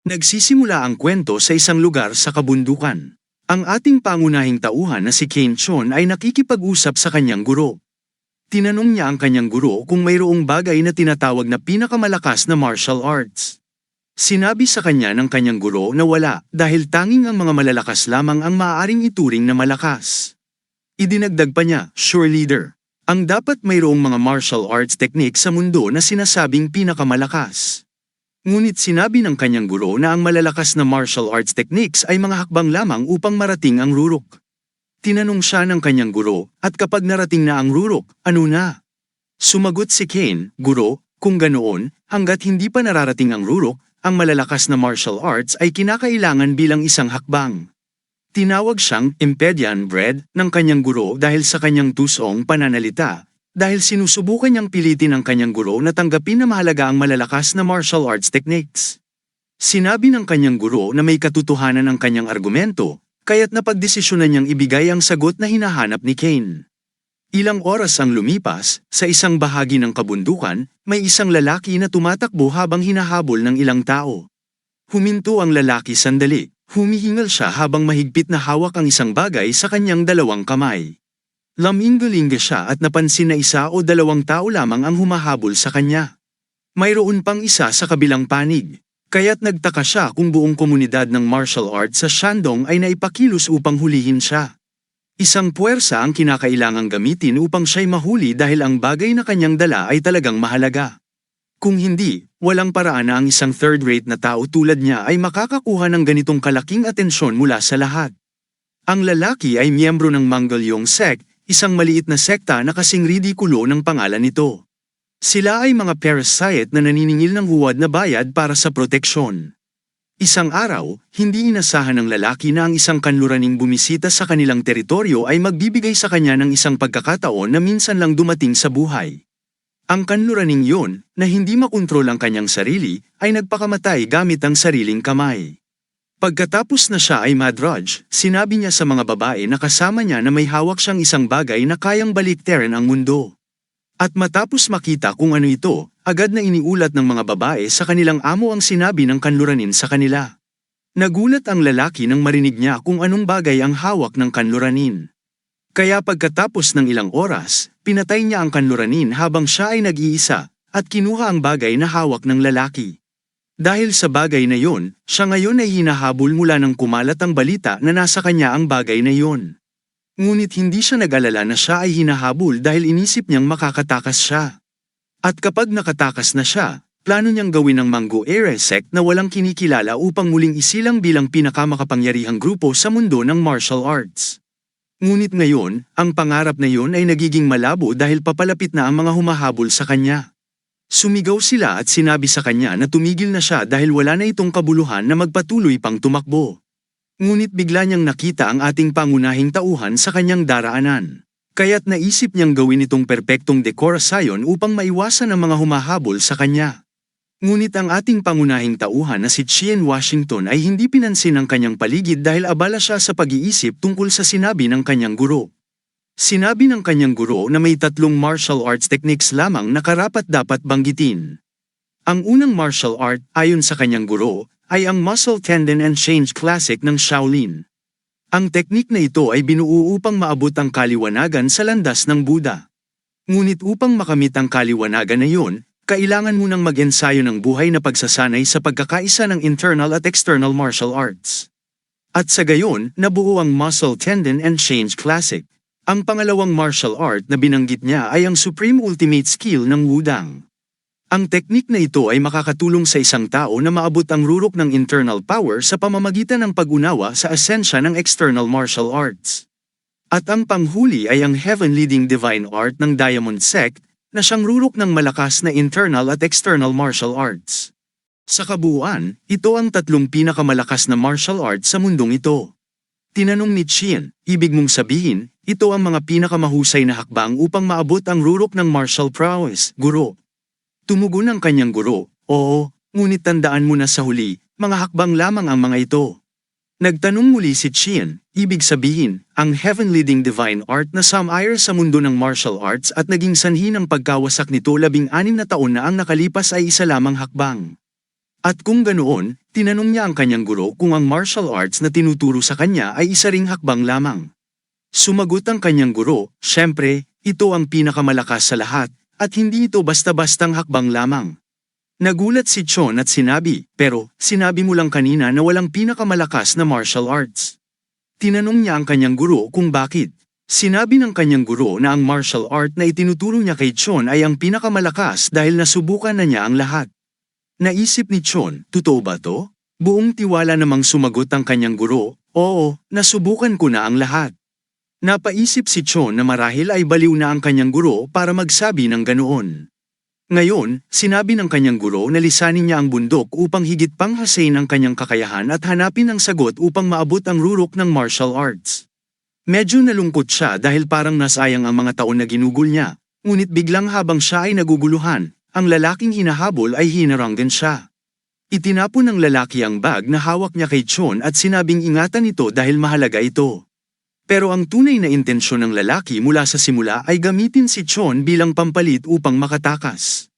Nagsisimula ang kwento sa isang lugar sa kabundukan. Ang ating pangunahing tauhan na si Kane Chon ay nakikipag-usap sa kanyang guro. Tinanong niya ang kanyang guro kung mayroong bagay na tinatawag na pinakamalakas na martial arts. Sinabi sa kanya ng kanyang guro na wala dahil tanging ang mga malalakas lamang ang maaaring ituring na malakas. Idinagdag pa niya, "Sure leader, ang dapat mayroong mga martial arts technique sa mundo na sinasabing pinakamalakas." Ngunit sinabi ng kanyang guro na ang malalakas na martial arts techniques ay mga hakbang lamang upang marating ang rurok. Tinanong siya ng kanyang guro, "At kapag narating na ang rurok, ano na?" Sumagot si Kane, "Guro, kung ganoon, hanggat hindi pa nararating ang rurok, ang malalakas na martial arts ay kinakailangan bilang isang hakbang." Tinawag siyang Impedian Bread ng kanyang guro dahil sa kanyang tusong pananalita, dahil sinusubukan niyang pilitin ang kanyang guro na tanggapin na mahalaga ang malalakas na martial arts techniques. Sinabi ng kanyang guro na may katotohanan ang kanyang argumento, kaya't napagdesisyonan niyang ibigay ang sagot na hinahanap ni Kane. Ilang oras ang lumipas, sa isang bahagi ng kabundukan, may isang lalaki na tumatakbo habang hinahabol ng ilang tao. Huminto ang lalaki sandali, humihingal siya habang mahigpit na hawak ang isang bagay sa kanyang dalawang kamay. Laminggalinga siya at napansin na isa o dalawang tao lamang ang humahabol sa kanya. Mayroon pang isa sa kabilang panig, kaya't nagtaka siya kung buong komunidad ng martial arts sa Shandong ay naipakilos upang hulihin siya. Isang puwersa ang kinakailangang gamitin upang siya'y mahuli dahil ang bagay na kanyang dala ay talagang mahalaga. Kung hindi, walang paraan na ang isang third-rate na tao tulad niya ay makakakuha ng ganitong kalaking atensyon mula sa lahat. Ang lalaki ay miyembro ng Mangalyong sect, isang maliit na sekta na kasing ridikulo ng pangalan nito. Sila ay mga parasite na naniningil ng huwad na bayad para sa proteksyon. Isang araw, hindi inasahan ng lalaki na ang isang kanluraning bumisita sa kanilang teritoryo ay magbibigay sa kanya ng isang pagkakataon na minsan lang dumating sa buhay. Ang kanluraning yun, na hindi makontrol ang kanyang sarili, ay nagpakamatay gamit ang sariling kamay. Pagkatapos na siya ay madrudge, sinabi niya sa mga babae na kasama niya na may hawak siyang isang bagay na kayang baliktarin ang mundo. At matapos makita kung ano ito, agad na iniulat ng mga babae sa kanilang amo ang sinabi ng kanluranin sa kanila. Nagulat ang lalaki nang marinig niya kung anong bagay ang hawak ng kanluranin. Kaya pagkatapos ng ilang oras, pinatay niya ang kanluranin habang siya ay nag-iisa, at kinuha ang bagay na hawak ng lalaki. Dahil sa bagay na yon, siya ngayon ay hinahabol mula nang kumalat ang balita na nasa kanya ang bagay na yon. Ngunit hindi siya nag-alala na siya ay hinahabol dahil inisip niyang makakatakas siya. At kapag nakatakas na siya, plano niyang gawin ng Mango-Ere sect na walang kinikilala upang muling isilang bilang pinakamakapangyarihang grupo sa mundo ng martial arts. Ngunit ngayon, ang pangarap na yon ay nagiging malabo dahil papalapit na ang mga humahabol sa kanya. Sumigaw sila at sinabi sa kanya na tumigil na siya dahil wala na itong kabuluhan na magpatuloy pang tumakbo. Ngunit bigla niyang nakita ang ating pangunahing tauhan sa kanyang daraanan. Kaya't naisip niyang gawin itong perpektong dekorasyon upang maiwasan ang mga humahabol sa kanya. Ngunit ang ating pangunahing tauhan na si Chien Washington ay hindi pinansin ang kanyang paligid dahil abala siya sa pag-iisip tungkol sa sinabi ng kanyang guro. Sinabi ng kanyang guro na may 3 martial arts techniques lamang na karapat-dapat banggitin. Ang unang martial art, ayon sa kanyang guro, ay ang Muscle Tendon and Change Classic ng Shaolin. Ang teknik na ito ay binuo upang maabot ang kaliwanagan sa landas ng Buddha. Ngunit upang makamit ang kaliwanagan na iyon, kailangan munang mag-ensayo ng buhay na pagsasanay sa pagkakaisa ng internal at external martial arts. At sa gayon, nabuo ang Muscle Tendon and Change Classic. Ang pangalawang martial art na binanggit niya ay ang Supreme Ultimate Skill ng Wudang. Ang teknik na ito ay makakatulong sa isang tao na maabot ang rurok ng internal power sa pamamagitan ng pag-unawa sa esensya ng external martial arts. At ang panghuli ay ang Heaven Leading Divine Art ng Diamond Sect, na siyang rurok ng malakas na internal at external martial arts. Sa kabuuan, ito ang 3 pinakamalakas na martial arts sa mundong ito. Tinanong ni Chien, ibig mong sabihin, ito ang mga pinakamahusay na hakbang upang maabot ang rurok ng martial prowess, guro? Tumugon ang kanyang guro, oo, ngunit tandaan mo na sa huli, mga hakbang lamang ang mga ito. Nagtanong muli si Chien, ibig sabihin, ang Heaven Leading Divine Art na sumire sa mundo ng martial arts at naging sanhi ng pagkawasak nito 16 na taon na ang nakalipas ay isa lamang hakbang. At kung ganoon, tinanong niya ang kanyang guro kung ang martial arts na tinuturo sa kanya ay isa ring hakbang lamang. Sumagot ang kanyang guro, "Siyempre, ito ang pinakamalakas sa lahat, at hindi ito basta-bastang hakbang lamang." Nagulat si Chon at sinabi, "Pero, sinabi mo lang kanina na walang pinakamalakas na martial arts." Tinanong niya ang kanyang guro kung bakit. Sinabi ng kanyang guro na ang martial art na itinuturo niya kay Chon ay ang pinakamalakas dahil nasubukan na niya ang lahat. Naisip ni Chon, "Totoo ba to?" Buong tiwala namang sumagot ang kanyang guro, "Oo, nasubukan ko na ang lahat." Napaisip si Chon na marahil ay baliw na ang kanyang guro para magsabi ng ganoon. Ngayon, sinabi ng kanyang guro na lisanin niya ang bundok upang higit pang hasain ang kanyang kakayahan at hanapin ang sagot upang maabot ang rurok ng martial arts. Medyo nalungkot siya dahil parang nasayang ang mga taon na ginugol niya, ngunit biglang habang siya ay naguguluhan, ang lalaking hinahabol ay hinarang din siya. Itinapon ng lalaki ang bag na hawak niya kay Chon at sinabing ingatan ito dahil mahalaga ito. Pero ang tunay na intensyon ng lalaki mula sa simula ay gamitin si Chon bilang pampalit upang makatakas.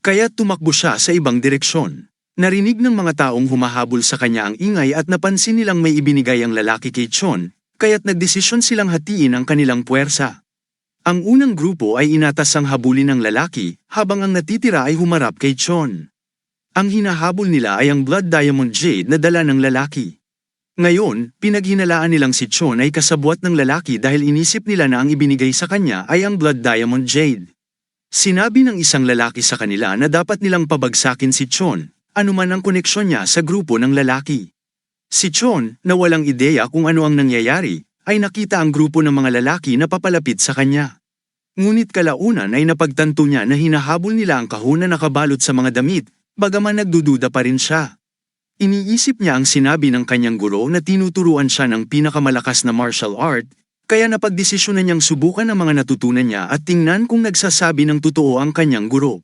Kaya tumakbo siya sa ibang direksyon. Narinig ng mga taong humahabol sa kanya ang ingay at napansin nilang may ibinigay ang lalaki kay Chon, kaya't nagdesisyon silang hatiin ang kanilang puwersa. Ang unang grupo ay inatas ang habulin ng lalaki, habang ang natitira ay humarap kay Chon. Ang hinahabol nila ay ang Blood Diamond Jade na dala ng lalaki. Ngayon, pinaghinalaan nilang si Chon ay kasabwat ng lalaki dahil inisip nila na ang ibinigay sa kanya ay ang Blood Diamond Jade. Sinabi ng isang lalaki sa kanila na dapat nilang pabagsakin si Chon, anuman ang koneksyon niya sa grupo ng lalaki. Si Chon, na walang ideya kung ano ang nangyayari, ay nakita ang grupo ng mga lalaki na papalapit sa kanya. Ngunit kalaunan ay napagtanto niya na hinahabol nila ang kahon na nakabalot sa mga damit, bagaman nagdududa pa rin siya. Iniisip niya ang sinabi ng kanyang guro na tinuturuan siya ng pinakamalakas na martial art, kaya napagdesisyonan niyang subukan ang mga natutunan niya at tingnan kung nagsasabi ng totoo ang kanyang guro.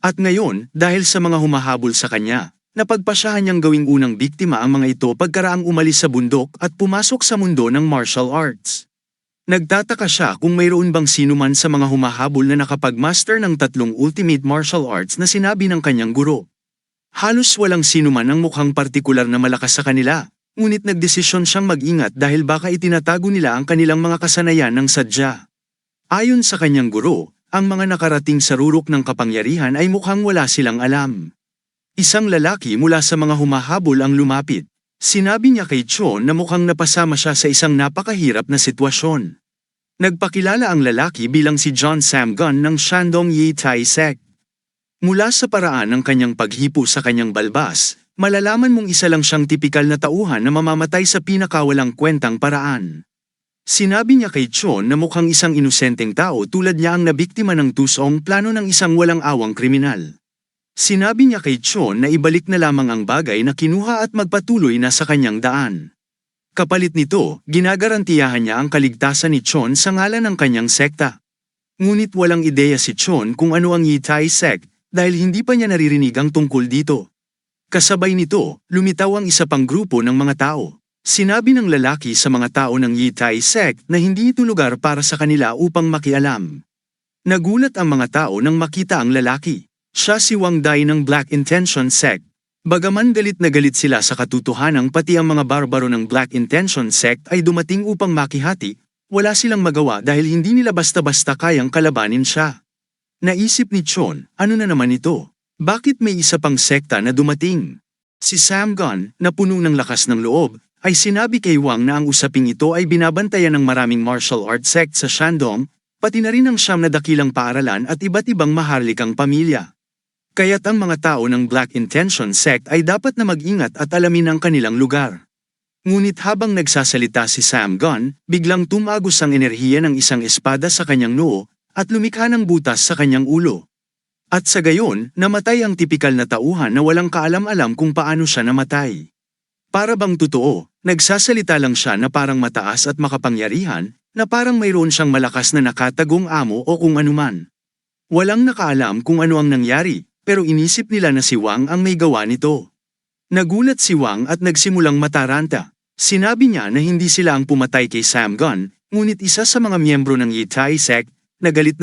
At ngayon, dahil sa mga humahabol sa kanya, napagpasyahan niyang gawing unang biktima ang mga ito pagkaraang umalis sa bundok at pumasok sa mundo ng martial arts. Nagtataka siya kung mayroon bang sinuman sa mga humahabol na nakapag-master ng 3 ultimate martial arts na sinabi ng kanyang guro. Halos walang sinuman ang mukhang partikular na malakas sa kanila, ngunit nagdesisyon siyang mag-ingat dahil baka itinatago nila ang kanilang mga kasanayan ng sadya. Ayon sa kanyang guro, ang mga nakarating sa rurok ng kapangyarihan ay mukhang wala silang alam. Isang lalaki mula sa mga humahabol ang lumapit. Sinabi niya kay Chon na mukhang napasama siya sa isang napakahirap na sitwasyon. Nagpakilala ang lalaki bilang si John Sam Gunn ng Shandong Yi Tai Sect. Mula sa paraan ng kanyang paghipo sa kanyang balbas, malalaman mong isa lang siyang tipikal na tauhan na mamamatay sa pinakawalang kwentang paraan. Sinabi niya kay Chon na mukhang isang inosenteng tao tulad niya ang nabiktima ng tusong plano ng isang walang awang kriminal. Sinabi niya kay Chon na ibalik na lamang ang bagay na kinuha at magpatuloy na sa kanyang daan. Kapalit nito, ginagarantiyahan niya ang kaligtasan ni Chon sa ngalan ng kanyang sekta. Ngunit walang ideya si Chon kung ano ang Yi Tai Sect, dahil hindi pa niya naririnig ang tungkol dito. Kasabay nito, lumitaw ang isa pang grupo ng mga tao. Sinabi ng lalaki sa mga tao ng Yi Tai Sect na hindi ito lugar para sa kanila upang makialam. Nagulat ang mga tao nang makita ang lalaki. Siya si Wang Dai ng Black Intention Sect. Bagaman galit na galit sila sa katotohanang pati ang mga barbaro ng Black Intention Sect ay dumating upang makihati, wala silang magawa dahil hindi nila basta-basta kayang kalabanin siya. Naisip ni Chon, ano na naman ito? Bakit may isa pang sekta na dumating? Si Sam Gunn, na puno ng lakas ng loob, ay sinabi kay Wang na ang usaping ito ay binabantayan ng maraming martial arts sect sa Shandong, pati na rin ang 9 na dakilang paaralan at iba't ibang maharlikang pamilya. Kaya't ang mga tao ng Black Intention Sect ay dapat na mag-ingat at alamin ang kanilang lugar. Ngunit habang nagsasalita si Sam Gunn, biglang tumagos ang enerhiya ng isang espada sa kanyang noo, at lumikha ng butas sa kanyang ulo. At sa gayon, namatay ang tipikal na tauhan na walang kaalam-alam kung paano siya namatay. Para bang totoo, nagsasalita lang siya na parang mataas at makapangyarihan, na parang mayroon siyang malakas na nakatagong amo o kung anuman. Walang nakaalam kung ano ang nangyari, pero inisip nila na si Wang ang may gawa nito. Nagulat si Wang at nagsimulang mataranta. Sinabi niya na hindi sila ang pumatay kay Sam Gunn, ngunit isa sa mga miyembro ng Yi Tai Sect, na galit,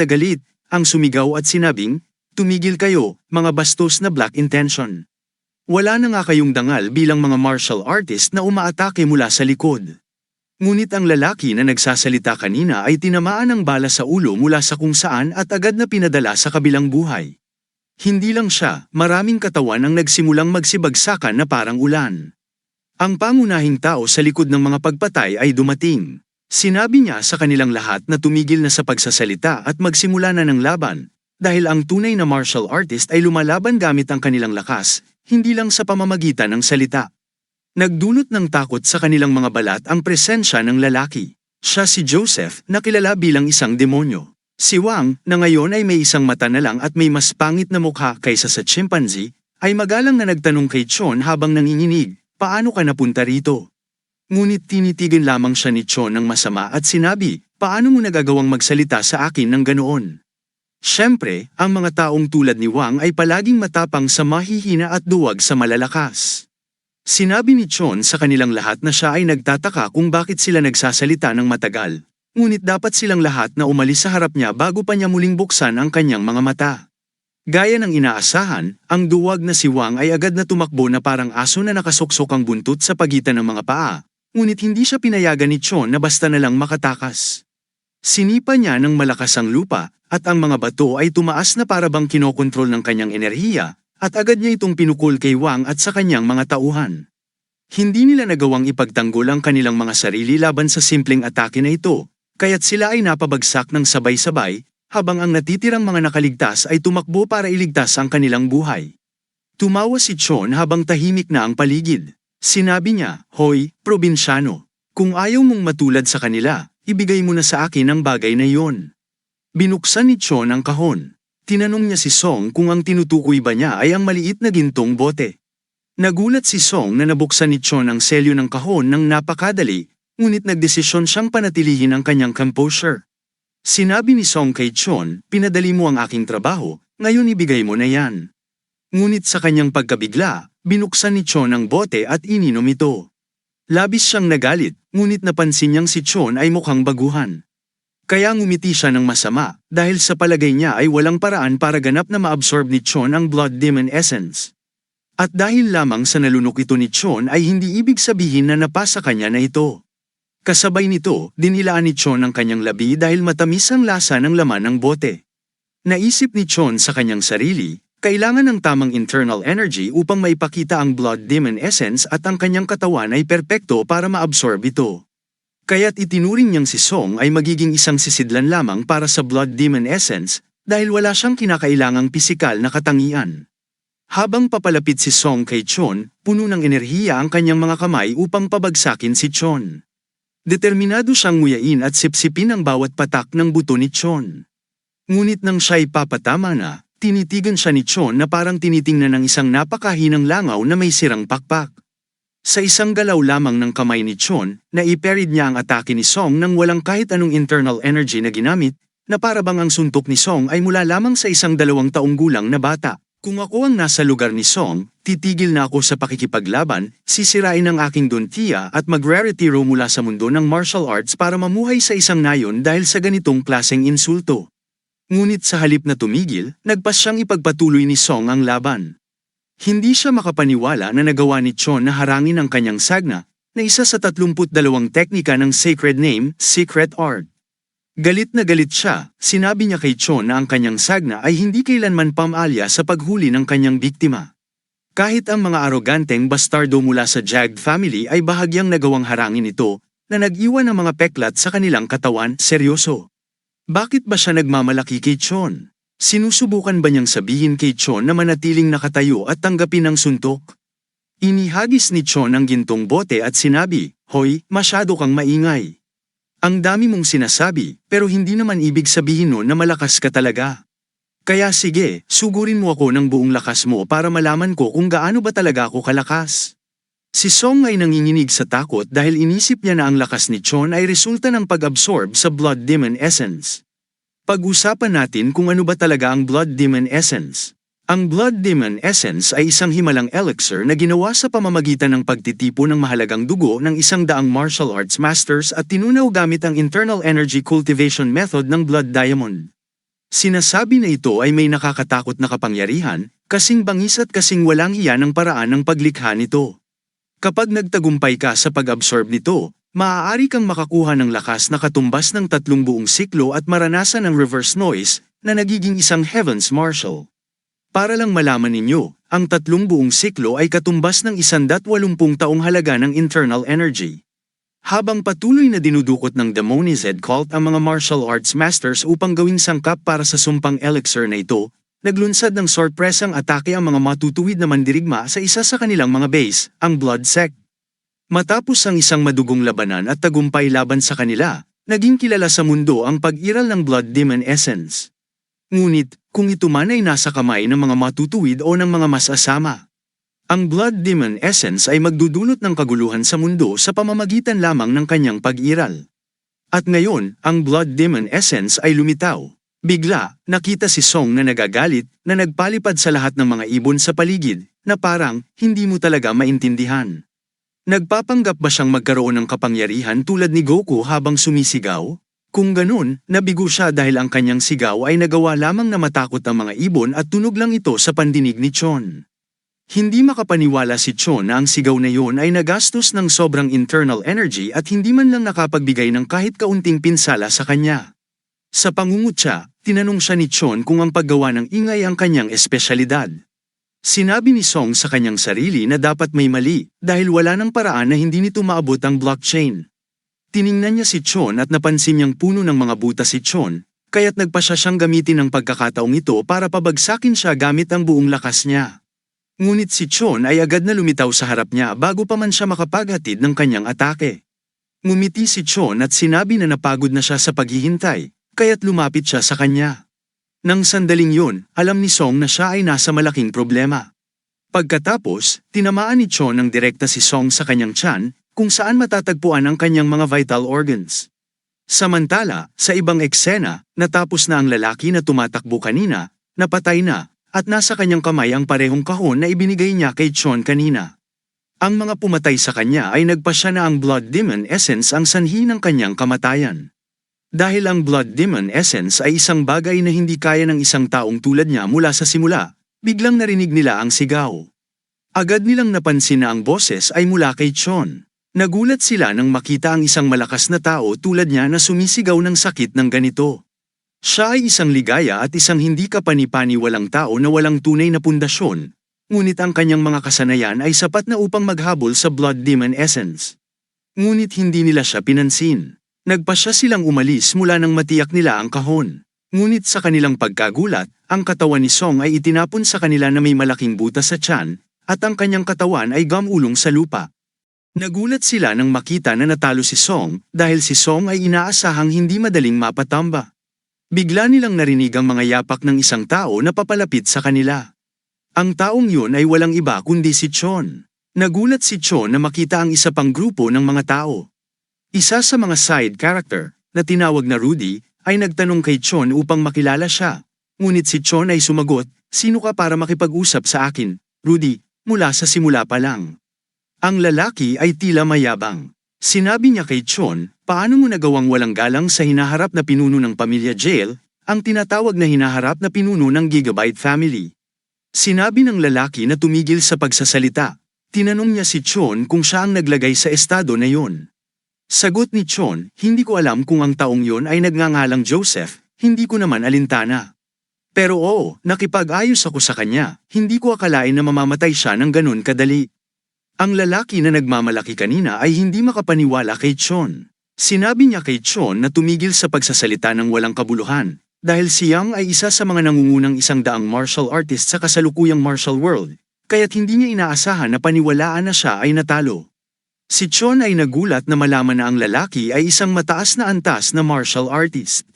ang sumigaw at sinabing, "Tumigil kayo, mga bastos na Black Intention." Wala na nga kayong dangal bilang mga martial artist na umaatake mula sa likod. Ngunit ang lalaki na nagsasalita kanina ay tinamaan ng bala sa ulo mula sa kung saan at agad na pinadala sa kabilang buhay. Hindi lang siya, maraming katawan ang nagsimulang magsibagsakan na parang ulan. Ang pangunahing tao sa likod ng mga pagpatay ay dumating. Sinabi niya sa kanilang lahat na tumigil na sa pagsasalita at magsimula na ng laban, dahil ang tunay na martial artist ay lumalaban gamit ang kanilang lakas, hindi lang sa pamamagitan ng salita. Nagdulot ng takot sa kanilang mga balat ang presensya ng lalaki. Siya si Joseph, na kilala bilang isang demonyo. Si Wang, na ngayon ay may isang mata na lang at may mas pangit na mukha kaysa sa chimpanzee, ay magalang na nagtanong kay Chon habang nanginginig, "Paano ka napunta rito?" Ngunit tinitigan lamang siya ni Chon ng masama at sinabi, "Paano mo nagagawang magsalita sa akin ng ganoon?" Siyempre, ang mga taong tulad ni Wang ay palaging matapang sa mahihina at duwag sa malalakas. Sinabi ni Chon sa kanilang lahat na siya ay nagtataka kung bakit sila nagsasalita ng matagal, ngunit dapat silang lahat na umalis sa harap niya bago pa niya muling buksan ang kanyang mga mata. Gaya ng inaasahan, ang duwag na si Wang ay agad na tumakbo na parang aso na nakasuksok ang buntot sa pagitan ng mga paa, ngunit hindi siya pinayagan ni Chon na basta na lang makatakas. Sinipa niya ng malakas ang lupa, at ang mga bato ay tumaas na para bang kinokontrol ng kanyang enerhiya, at agad niya itong pinukol kay Wang at sa kanyang mga tauhan. Hindi nila nagawang ipagtanggol ang kanilang mga sarili laban sa simpleng atake na ito, kaya't sila ay napabagsak ng sabay-sabay, habang ang natitirang mga nakaligtas ay tumakbo para iligtas ang kanilang buhay. Tumawa si Chon habang tahimik na ang paligid. Sinabi niya, "Hoy, probinsyano, kung ayaw mong matulad sa kanila, ibigay mo na sa akin ang bagay na iyon." Binuksan ni Chon ang kahon. Tinanong niya si Song kung ang tinutukoy ba niya ay ang maliit na gintong bote. Nagulat si Song na nabuksan ni Chon ang selyo ng kahon ng napakadali, ngunit nagdesisyon siyang panatilihin ang kanyang composure. Sinabi ni Song kay Chon, "Pinadali mo ang aking trabaho, ngayon ibigay mo na yan." Ngunit sa kanyang pagkabigla, binuksan ni Chon ang bote at ininom ito. Labis siyang nagalit, ngunit napansin niyang si Chon ay mukhang baguhan. Kaya ngumiti siya ng masama, dahil sa palagay niya ay walang paraan para ganap na maabsorb ni Chon ang Blood Demon Essence. At dahil lamang sa nalunok ito ni Chon ay hindi ibig sabihin na napasa kanya na ito. Kasabay nito, dinilaan ni Chon ang kanyang labi dahil matamis ang lasa ng laman ng bote. Naisip ni Chon sa kanyang sarili, kailangan ng tamang internal energy upang maipakita ang Blood Demon Essence at ang kanyang katawan ay perpekto para maabsorb ito. Kaya't itinuring niyang si Song ay magiging isang sisidlan lamang para sa Blood Demon Essence dahil wala siyang kinakailangang pisikal na katangian. Habang papalapit si Song kay Chon, puno ng enerhiya ang kanyang mga kamay upang pabagsakin si Chon. Determinado siyang nguyain at sipsipin ang bawat patak ng buto ni Chon. Ngunit nang siya'y papatama na, tinitigan siya ni Chon na parang tinitingnan ng isang napakahinang langaw na may sirang pakpak. Sa isang galaw lamang ng kamay ni Chon, naiperid niya ang atake ni Song nang walang kahit anong internal energy na ginamit, na para bang ang suntok ni Song ay mula lamang sa isang 2 taong gulang na bata. "Kung ako ang nasa lugar ni Song, titigil na ako sa pakikipaglaban, sisirain ang aking duntiya at magre-retiro mula sa mundo ng martial arts para mamuhay sa isang nayon dahil sa ganitong klaseng insulto." Ngunit sa halip na tumigil, nagpas siyang ipagpatuloy ni Song ang laban. Hindi siya makapaniwala na nagawa ni Chon na harangin ang kanyang sagna, na isa sa 32 teknika ng Sacred Name, Secret Art. Galit na galit siya, sinabi niya kay Chon na ang kanyang sagna ay hindi kailanman pamalya sa paghuli ng kanyang biktima. Kahit ang mga aroganteng bastardo mula sa Jag family ay bahagyang nagawang harangin ito, na nag-iwan ng mga peklat sa kanilang katawan, seryoso. Bakit ba siya nagmamalaki kay Chon? Sinusubukan ba niyang sabihin kay Chon na manatiling nakatayo at tanggapin ang suntok? Inihagis ni Chon ang gintong bote at sinabi, "Hoy, masyado kang maingay. Ang dami mong sinasabi, pero hindi naman ibig sabihin nun na malakas ka talaga. Kaya sige, sugurin mo ako ng buong lakas mo para malaman ko kung gaano ba talaga ako kalakas." Si Song ay nanginginig sa takot dahil inisip niya na ang lakas ni Chon ay resulta ng pag-absorb sa Blood Demon Essence. Pag-usapan natin kung ano ba talaga ang Blood Demon Essence. Ang Blood Demon Essence ay isang himalang elixir na ginawa sa pamamagitan ng pagtitipo ng mahalagang dugo ng 100 martial arts masters at tinunaw gamit ang internal energy cultivation method ng Blood Diamond. Sinasabi na ito ay may nakakatakot na kapangyarihan, Kasing bangis at kasing walang iyan ang paraan ng paglikha nito. Kapag nagtagumpay ka sa pag-absorb nito, maaari kang makakuha ng lakas na katumbas ng 3 buong siklo at maranasan ang reverse noise na nagiging isang heavens marshal. Para lang malaman ninyo, ang 3 buong siklo ay katumbas ng 180 taong halaga ng internal energy. Habang patuloy na dinudukot ng Demonized cult ang mga martial arts masters upang gawing sangkap para sa sumpang elixir na ito, naglunsad ng sorpresang atake ang mga matutuwid na mandirigma sa isa sa kanilang mga base, ang Blood Sect. Matapos ang isang madugong labanan at tagumpay laban sa kanila, naging kilala sa mundo ang pag-iral ng Blood Demon Essence. Ngunit, kung ito man ay nasa kamay ng mga matutuwid o ng mga masasama, ang Blood Demon Essence ay magdudulot ng kaguluhan sa mundo sa pamamagitan lamang ng kanyang pag-iral. At ngayon, ang Blood Demon Essence ay lumitaw. Bigla, nakita si Song na nagagalit, na nagpalipad sa lahat ng mga ibon sa paligid, na parang, hindi mo talaga maintindihan. Nagpapanggap ba siyang magkaroon ng kapangyarihan tulad ni Goku habang sumisigaw? Kung ganun, nabigo siya dahil ang kanyang sigaw ay nagawa lamang na matakot ang mga ibon at tunog lang ito sa pandinig ni Chon. Hindi makapaniwala si Chon na ang sigaw na yon ay nagastos ng sobrang internal energy at hindi man lang nakapagbigay ng kahit kaunting pinsala sa kanya. Sa pangungutya, tinanong siya ni Chon kung ang paggawa ng ingay ang kanyang espesyalidad. Sinabi ni Song sa kanyang sarili na dapat may mali dahil wala ng paraan na hindi nito maabot ang blockchain. Tiningnan niya si Chon at napansin niyang puno ng mga butas si Chon, kaya't nagpa siyang gamitin ang pagkakataong ito para pabagsakin siya gamit ang buong lakas niya. Ngunit si Chon ay agad na lumitaw sa harap niya bago pa man siya makapaghatid ng kanyang atake. Ngumiti si Chon at sinabi na napagod na siya sa paghihintay, kaya't lumapit siya sa kanya. Nang sandaling yun, alam ni Song na siya ay nasa malaking problema. Pagkatapos, tinamaan ni Chon ng direkta si Song sa kanyang tiyan, kung saan matatagpuan ang kanyang mga vital organs. Samantala, sa ibang eksena, natapos na ang lalaki na tumatakbo kanina, napatay na, at nasa kanyang kamay ang parehong kahon na ibinigay niya kay Chon kanina. Ang mga pumatay sa kanya ay nagpasya na ang Blood Demon Essence ang sanhi ng kanyang kamatayan. Dahil ang Blood Demon Essence ay isang bagay na hindi kaya ng isang taong tulad niya mula sa simula, biglang narinig nila ang sigaw. Agad nilang napansin na ang boses ay mula kay Chon. Nagulat sila nang makita ang isang malakas na tao tulad niya na sumisigaw ng sakit ng ganito. Siya ay isang ligaya at isang hindi kapani-paniwalang tao na walang tunay na pundasyon, ngunit ang kanyang mga kasanayan ay sapat na upang maghabol sa Blood Demon Essence. Ngunit hindi nila siya pinansin. Nagpasya silang umalis mula nang matiyak nila ang kahon. Ngunit sa kanilang pagkagulat, ang katawan ni Song ay itinapon sa kanila na may malaking butas sa tiyan, at ang kanyang katawan ay gamulong sa lupa. Nagulat sila nang makita na natalo si Song dahil si Song ay inaasahang hindi madaling mapatamba. Bigla nilang narinig ang mga yapak ng isang tao na papalapit sa kanila. Ang taong yun ay walang iba kundi si Chon. Nagulat si Chon na makita ang isa pang grupo ng mga tao. Isa sa mga side character, na tinawag na Rudy, ay nagtanong kay Chon upang makilala siya. Ngunit si Chon ay sumagot, "Sino ka para makipag-usap sa akin, Rudy, mula sa simula pa lang." Ang lalaki ay tila mayabang. Sinabi niya kay Chon, "Paano mo nagawang walang galang sa hinaharap na pinuno ng pamilya Jail, ang tinatawag na hinaharap na pinuno ng Gigabyte family?" Sinabi ng lalaki na tumigil sa pagsasalita. Tinanong niya si Chon kung siya ang naglagay sa estado na yon. Sagot ni Chon, "Hindi ko alam kung ang taong yon ay nagngangalang Joseph, hindi ko naman alintana. Pero oo, nakipag-ayos ako sa kanya, hindi ko akalain na mamamatay siya ng ganun kadali." Ang lalaki na nagmamalaki kanina ay hindi makapaniwala kay Chon. Sinabi niya kay Chon na tumigil sa pagsasalita ng walang kabuluhan, dahil si Yang ay isa sa mga nangungunang 100 martial artist sa kasalukuyang martial world, kaya't hindi niya inaasahan na paniwalaan na siya ay natalo. Si Chon ay nagulat na malaman na ang lalaki ay isang mataas na antas na martial artist.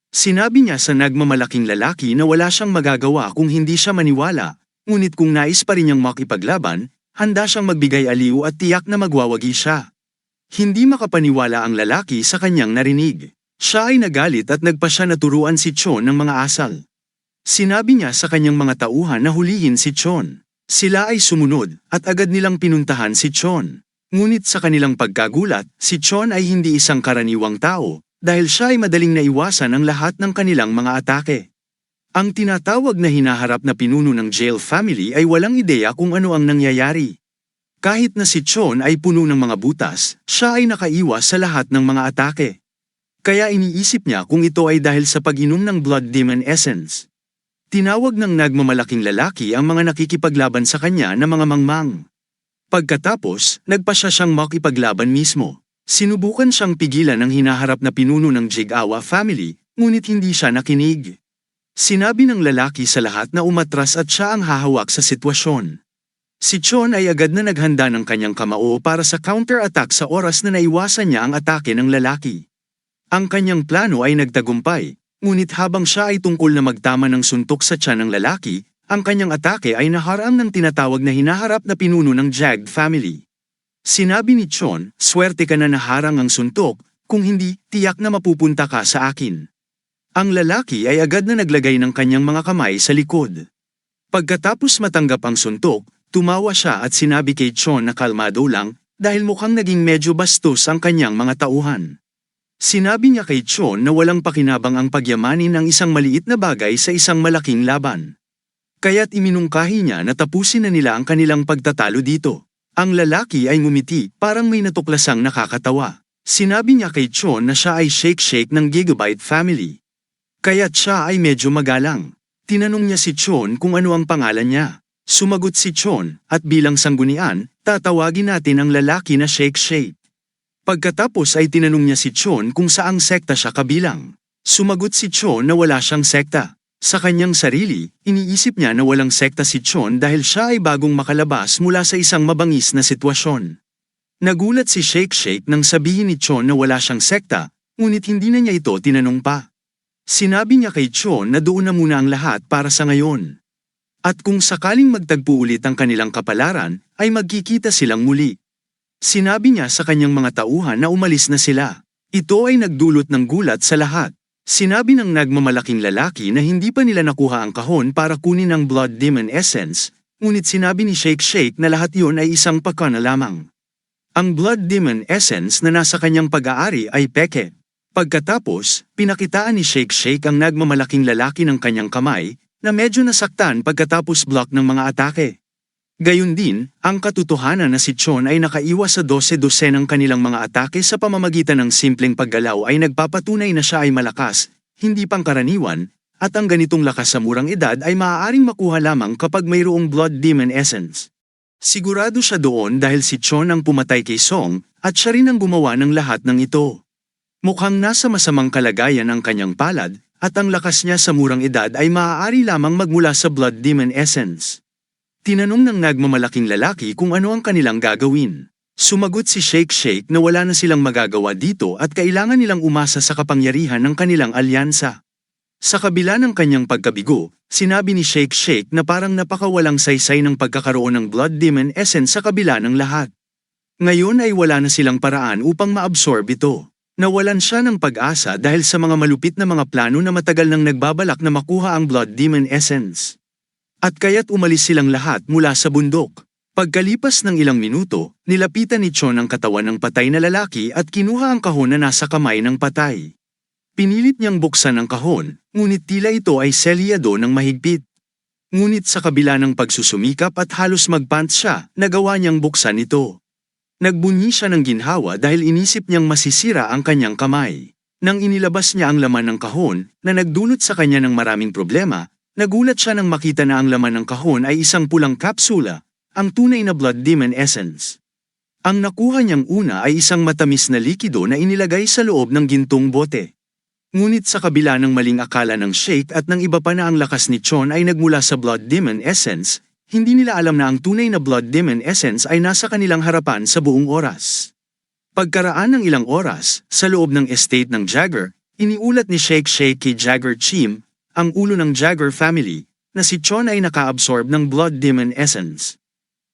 Sinabi niya sa nagmamalaking lalaki na wala siyang magagawa kung hindi siya maniwala, ngunit kung nais pa rin niyang makipaglaban, handa siyang magbigay aliw at tiyak na magwawagi siya. Hindi makapaniwala ang lalaki sa kanyang narinig. Siya ay nagalit at nagpasya na turuan si Chon ng mga asal. Sinabi niya sa kanyang mga tauhan na hulihin si Chon. Sila ay sumunod at agad nilang pinuntahan si Chon. Ngunit sa kanilang pagkagulat, si Chon ay hindi isang karaniwang tao, dahil siya ay madaling naiwasan ang lahat ng kanilang mga atake. Ang tinatawag na hinaharap na pinuno ng jail family ay walang ideya kung ano ang nangyayari. Kahit na si Chon ay puno ng mga butas, siya ay nakaiwas sa lahat ng mga atake. Kaya iniisip niya kung ito ay dahil sa pag-inom ng Blood Demon Essence. Tinawag ng nagmamalaking lalaki ang mga nakikipaglaban sa kanya na mga mangmang. Pagkatapos, nagpasya siyang makipaglaban mismo. Sinubukan siyang pigilan ng hinaharap na pinuno ng Jigawa family, ngunit hindi siya nakinig. Sinabi ng lalaki sa lahat na umatras at siya ang hahawak sa sitwasyon. Si Chon ay agad na naghanda ng kanyang kamao para sa counter-attack sa oras na naiwasan niya ang atake ng lalaki. Ang kanyang plano ay nagtagumpay, ngunit habang siya ay tungkol na magtama ng suntok sa tiyan ng lalaki, ang kanyang atake ay naharang ng tinatawag na hinaharap na pinuno ng Jag family. Sinabi ni Chon, swerte ka na naharang ang suntok, kung hindi, tiyak na mapupunta ka sa akin. Ang lalaki ay agad na naglagay ng kanyang mga kamay sa likod. Pagkatapos matanggap ang suntok, tumawa siya at sinabi kay Chon na kalmado lang dahil mukhang naging medyo bastos ang kanyang mga tauhan. Sinabi niya kay Chon na walang pakinabang ang pagyamanin ng isang maliit na bagay sa isang malaking laban. Kaya't iminungkahi niya na tapusin na nila ang kanilang pagtatalo dito. Ang lalaki ay ngumiti, parang may natuklasang nakakatawa. Sinabi niya kay Chon na siya ay shake-shake ng Gigabyte family. Kaya't siya ay medyo magalang. Tinanong niya si Chon kung ano ang pangalan niya. Sumagot si Chon, at bilang sanggunian, tatawagin natin ang lalaki na shake-shake. Pagkatapos ay tinanong niya si Chon kung saang sekta siya kabilang. Sumagot si Chon na wala siyang sekta. Sa kanyang sarili, iniisip niya na walang sekta si Chon dahil siya ay bagong makalabas mula sa isang mabangis na sitwasyon. Nagulat si Shake-Shake nang sabihin ni Chon na wala siyang sekta, ngunit hindi na niya ito tinanong pa. Sinabi niya kay Chon na doon na muna ang lahat para sa ngayon. At kung sakaling magtagpo ulit ang kanilang kapalaran, ay magkikita silang muli. Sinabi niya sa kanyang mga tauhan na umalis na sila. Ito ay nagdulot ng gulat sa lahat. Sinabi ng nagmamalaking lalaki na hindi pa nila nakuha ang kahon para kunin ang Blood Demon Essence, ngunit sinabi ni Shake-Shake na lahat yun ay isang pagkana lamang. Ang Blood Demon Essence na nasa kanyang pag-aari ay peke. Pagkatapos, pinakitaan ni Shake-Shake ang nagmamalaking lalaki ng kanyang kamay, na medyo nasaktan pagkatapos block ng mga atake. Gayun din, ang katotohanan na si Chon ay nakaiwas sa 12 ng kanilang mga atake sa pamamagitan ng simpleng paggalaw ay nagpapatunay na siya ay malakas, hindi pangkaraniwan, at ang ganitong lakas sa murang edad ay maaaring makuha lamang kapag mayroong Blood Demon Essence. Sigurado siya doon dahil si Chon ang pumatay kay Song, at siya rin ang gumawa ng lahat ng ito. Mukhang nasa masamang kalagayan ang kanyang palad, at ang lakas niya sa murang edad ay maaari lamang magmula sa Blood Demon Essence. Tinanong ng nagmamalaking lalaki kung ano ang kanilang gagawin. Sumagot si Shake-Shake na wala na silang magagawa dito at kailangan nilang umasa sa kapangyarihan ng kanilang alyansa. Sa kabila ng kanyang pagkabigo, sinabi ni Shake-Shake na parang napakawalang saysay ng pagkakaroon ng Blood Demon Essence sa kabila ng lahat. Ngayon ay wala na silang paraan upang maabsorb ito. Nawalan siya ng pag-asa dahil sa mga malupit na mga plano na matagal nang nagbabalak na makuha ang Blood Demon Essence. At kaya't umalis silang lahat mula sa bundok. Pagkalipas ng ilang minuto, nilapitan ni Chon ang katawan ng patay na lalaki at kinuha ang kahon na nasa kamay ng patay. Pinilit niyang buksan ang kahon, ngunit tila ito ay selyado ng mahigpit. Ngunit sa kabila ng pagsusumikap at halos magpants siya, nagawa niyang buksan ito. Nagbunyi siya ng ginhawa dahil inisip niyang masisira ang kanyang kamay. Nang inilabas niya ang laman ng kahon, na nagdulot sa kanya ng maraming problema, nagulat siya nang makita na ang laman ng kahon ay isang pulang kapsula, ang tunay na Blood Demon Essence. Ang nakuha niyang una ay isang matamis na likido na inilagay sa loob ng gintong bote. Ngunit sa kabila ng maling akala ng Shake at ng iba pa na ang lakas ni Chon ay nagmula sa Blood Demon Essence, hindi nila alam na ang tunay na Blood Demon Essence ay nasa kanilang harapan sa buong oras. Pagkaraan ng ilang oras, sa loob ng estate ng Jagger, iniulat ni Shake-Shake kay Jagger Chim, ang ulo ng Jagger family, na si Chon ay naka-absorb ng Blood Demon Essence.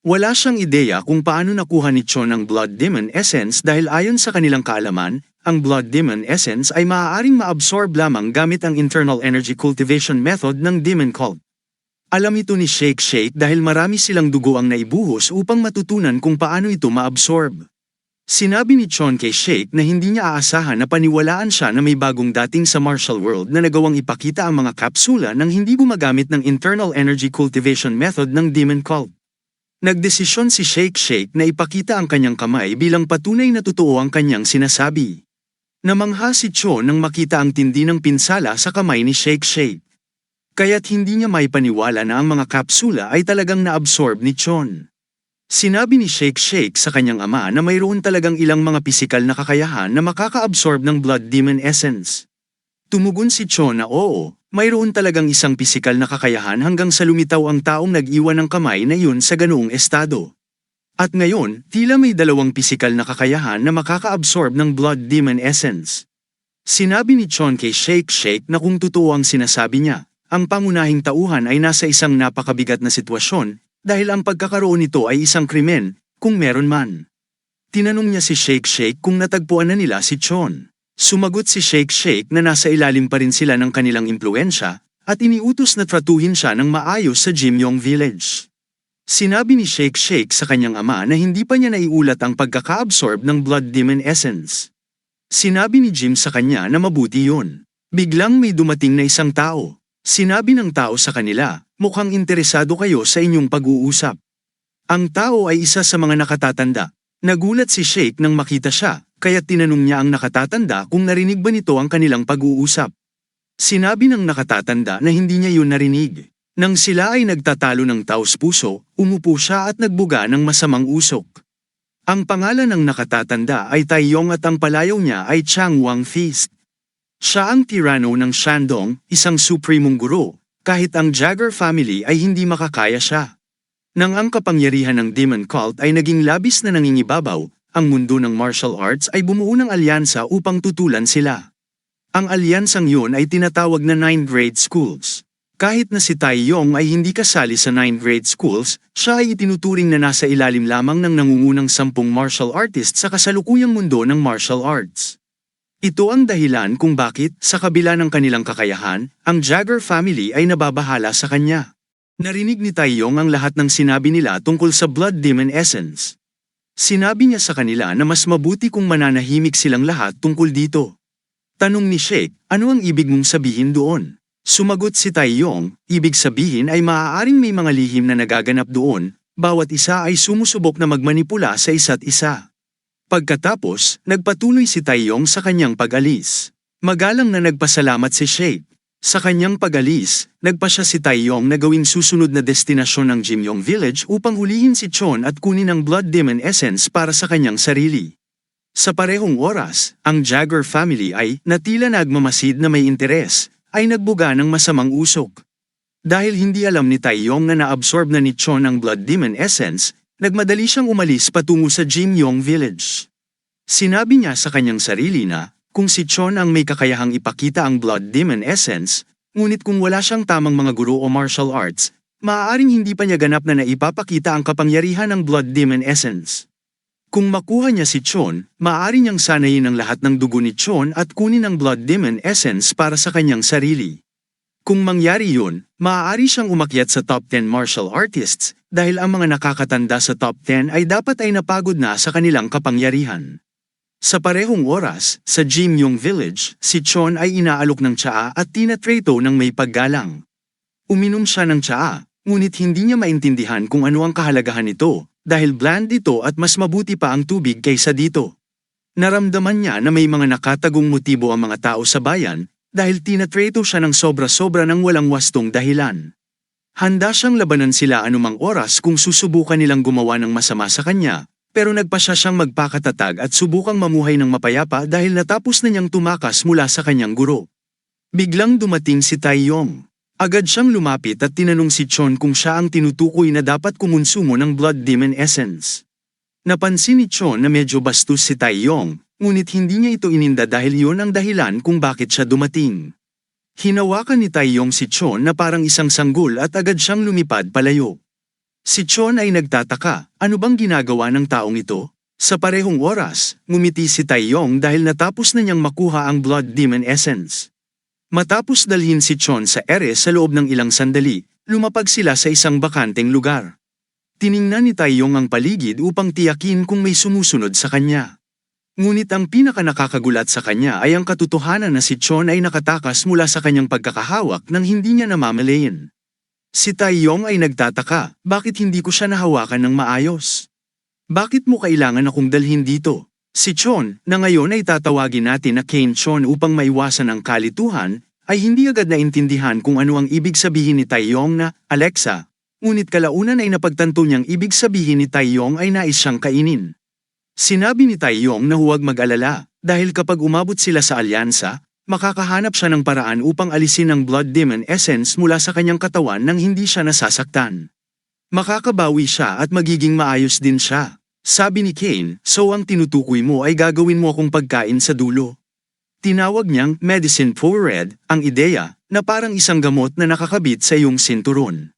Wala siyang ideya kung paano nakuha ni Chon ang Blood Demon Essence dahil ayon sa kanilang kaalaman, ang Blood Demon Essence ay maaaring ma-absorb lamang gamit ang Internal Energy Cultivation Method ng Demon Cult. Alam ito ni Shake-Shake dahil marami silang dugo ang naibuhos upang matutunan kung paano ito ma-absorb. Sinabi ni Chon kay Shake na hindi niya aasahan na paniwalaan siya na may bagong dating sa martial world na nagawang ipakita ang mga kapsula nang hindi gumagamit ng internal energy cultivation method ng Demon Cult. Nagdesisyon si Shake na ipakita ang kanyang kamay bilang patunay na totoo ang kanyang sinasabi. Namangha si Chon nang makita ang tindi ng pinsala sa kamay ni Shake. Kaya't hindi niya maipaniwala na ang mga kapsula ay talagang naabsorb ni Chon. Sinabi ni Shake sa kanyang ama na mayroon talagang ilang mga pisikal na kakayahan na makaka-absorb ng Blood Demon Essence. Tumugon si Chon na oo, mayroon talagang isang pisikal na kakayahan hanggang sa lumitaw ang taong nag-iwan ng kamay na yun sa ganoong estado. At ngayon, tila may dalawang pisikal na kakayahan na makaka-absorb ng Blood Demon Essence. Sinabi ni Chon kay Shake na kung totoo ang sinasabi niya, ang pangunahing tauhan ay nasa isang napakabigat na sitwasyon, dahil ang pagkakaroon nito ay isang krimen, kung meron man. Tinanong niya si Shake kung natagpuan na nila si Chon. Sumagot si Shake na nasa ilalim pa rin sila ng kanilang impluensya, at iniutos na tratuhin siya ng maayos sa Jimyong Village. Sinabi ni Shake sa kanyang ama na hindi pa niya naiulat ang pagkaka-absorb ng Blood Demon Essence. Sinabi ni Jim sa kanya na mabuti yun. Biglang may dumating na isang tao. Sinabi ng tao sa kanila, mukhang interesado kayo sa inyong pag-uusap. Ang tao ay isa sa mga nakatatanda. Nagulat si Shake nang makita siya, kaya tinanong niya ang nakatatanda kung narinig ba nito ang kanilang pag-uusap. Sinabi ng nakatatanda na hindi niya yun narinig. Nang sila ay nagtatalo ng taos-puso, umupo siya at nagbuga ng masamang usok. Ang pangalan ng nakatatanda ay Taeyong at ang palayaw niya ay Changwang Feast. Siya ang tirano ng Shandong, isang supremong guro, kahit ang Jagger family ay hindi makakaya siya. Nang ang kapangyarihan ng Demon Cult ay naging labis na nangingibabaw, ang mundo ng martial arts ay bumuo ng alyansa upang tutulan sila. Ang alyansang yun ay tinatawag na 9 grade schools. Kahit na si Taeyong ay hindi kasali sa 9 grade schools, siya ay itinuturing na nasa ilalim lamang ng nangungunang 10 martial artists sa kasalukuyang mundo ng martial arts. Ito ang dahilan kung bakit, sa kabila ng kanilang kakayahan, ang Jagger family ay nababahala sa kanya. Narinig ni Taeyong ang lahat ng sinabi nila tungkol sa Blood Demon Essence. Sinabi niya sa kanila na mas mabuti kung mananahimik silang lahat tungkol dito. Tanong ni Shake, ano ang ibig mong sabihin doon? Sumagot si Taeyong, ibig sabihin ay maaaring may mga lihim na nagaganap doon, bawat isa ay sumusubok na magmanipula sa isa't isa. Pagkatapos, nagpatuloy si Taeyong sa kanyang pag-alis. Magalang na nagpasalamat si Shake. Sa kanyang pag-alis, nagpasya si Taeyong na gawing susunod na destinasyon ng Jimyong Village upang hulihin si Chon at kunin ang Blood Demon Essence para sa kanyang sarili. Sa parehong oras, ang Jagger family ay, na tila nagmamasid na may interes, ay nagbuga ng masamang usok. Dahil hindi alam ni Taeyong na naabsorb na ni Chon ang Blood Demon Essence, nagmadali siyang umalis patungo sa Jimyong Village. Sinabi niya sa kanyang sarili na, kung si Chon ang may kakayahang ipakita ang Blood Demon Essence, ngunit kung wala siyang tamang mga guro o martial arts, maaaring hindi pa niya ganap na naipapakita ang kapangyarihan ng Blood Demon Essence. Kung makuha niya si Chon, maaari niyang sanayin ang lahat ng dugo ni Chon at kunin ang Blood Demon Essence para sa kanyang sarili. Kung mangyari yun, maaari siyang umakyat sa top 10 martial artists, dahil ang mga nakakatanda sa top 10 ay dapat ay napagod na sa kanilang kapangyarihan. Sa parehong oras, sa Jimyong Village, si Chon ay inaalok ng tsaa at tinatrato ng may paggalang. Uminom siya ng tsaa, ngunit hindi niya maintindihan kung ano ang kahalagahan nito, dahil bland ito at mas mabuti pa ang tubig kaysa dito. Naramdaman niya na may mga nakatagong motibo ang mga tao sa bayan, dahil tinatrato siya ng sobra-sobra ng walang wastong dahilan. Handa siyang labanan sila anumang oras kung susubukan nilang gumawa ng masama sa kanya, pero nagpasya siyang magpakatatag at subukang mamuhay ng mapayapa dahil natapos na niyang tumakas mula sa kanyang guro. Biglang dumating si Taeyong. Agad siyang lumapit at tinanong si Chon kung siya ang tinutukoy na dapat kumonsumo ng Blood Demon Essence. Napansin ni Chon na medyo bastos si Taeyong, ngunit hindi niya ito ininda dahil yun ang dahilan kung bakit siya dumating. Hinawakan ni Taeyong si Chon na parang isang sanggol at agad siyang lumipad palayo. Si Chon ay nagtataka, ano bang ginagawa ng taong ito? Sa parehong oras, ngumiti si Taeyong dahil natapos na niyang makuha ang Blood Demon Essence. Matapos dalhin si Chon sa ere sa loob ng ilang sandali, lumapag sila sa isang bakanteng lugar. Tiningnan ni Taeyong ang paligid upang tiyakin kung may sumusunod sa kanya. Ngunit ang pinakanakakagulat sa kanya ay ang katotohanan na si Chon ay nakatakas mula sa kanyang pagkakahawak nang hindi niya namamalayan. Si Taeyong ay nagtataka, bakit hindi ko siya nahawakan ng maayos? Bakit mo kailangan akong dalhin dito? Si Chon, na ngayon ay tatawagin natin na Kane Chon upang maiwasan ang kalituhan, ay hindi agad naintindihan kung ano ang ibig sabihin ni Taeyong na, Alexa. Ngunit kalaunan ay napagtanto niyang ibig sabihin ni Taeyong ay nais siyang kainin. Sinabi ni Taeyong na huwag mag-alala, dahil kapag umabot sila sa alyansa, makakahanap siya ng paraan upang alisin ang Blood Demon Essence mula sa kanyang katawan nang hindi siya nasasaktan. Makakabawi siya at magiging maayos din siya. Sabi ni Kane, so ang tinutukoy mo ay gagawin mo akong pagkain sa dulo. Tinawag niyang medicine for red, ang ideya, na parang isang gamot na nakakabit sa iyong sinturon.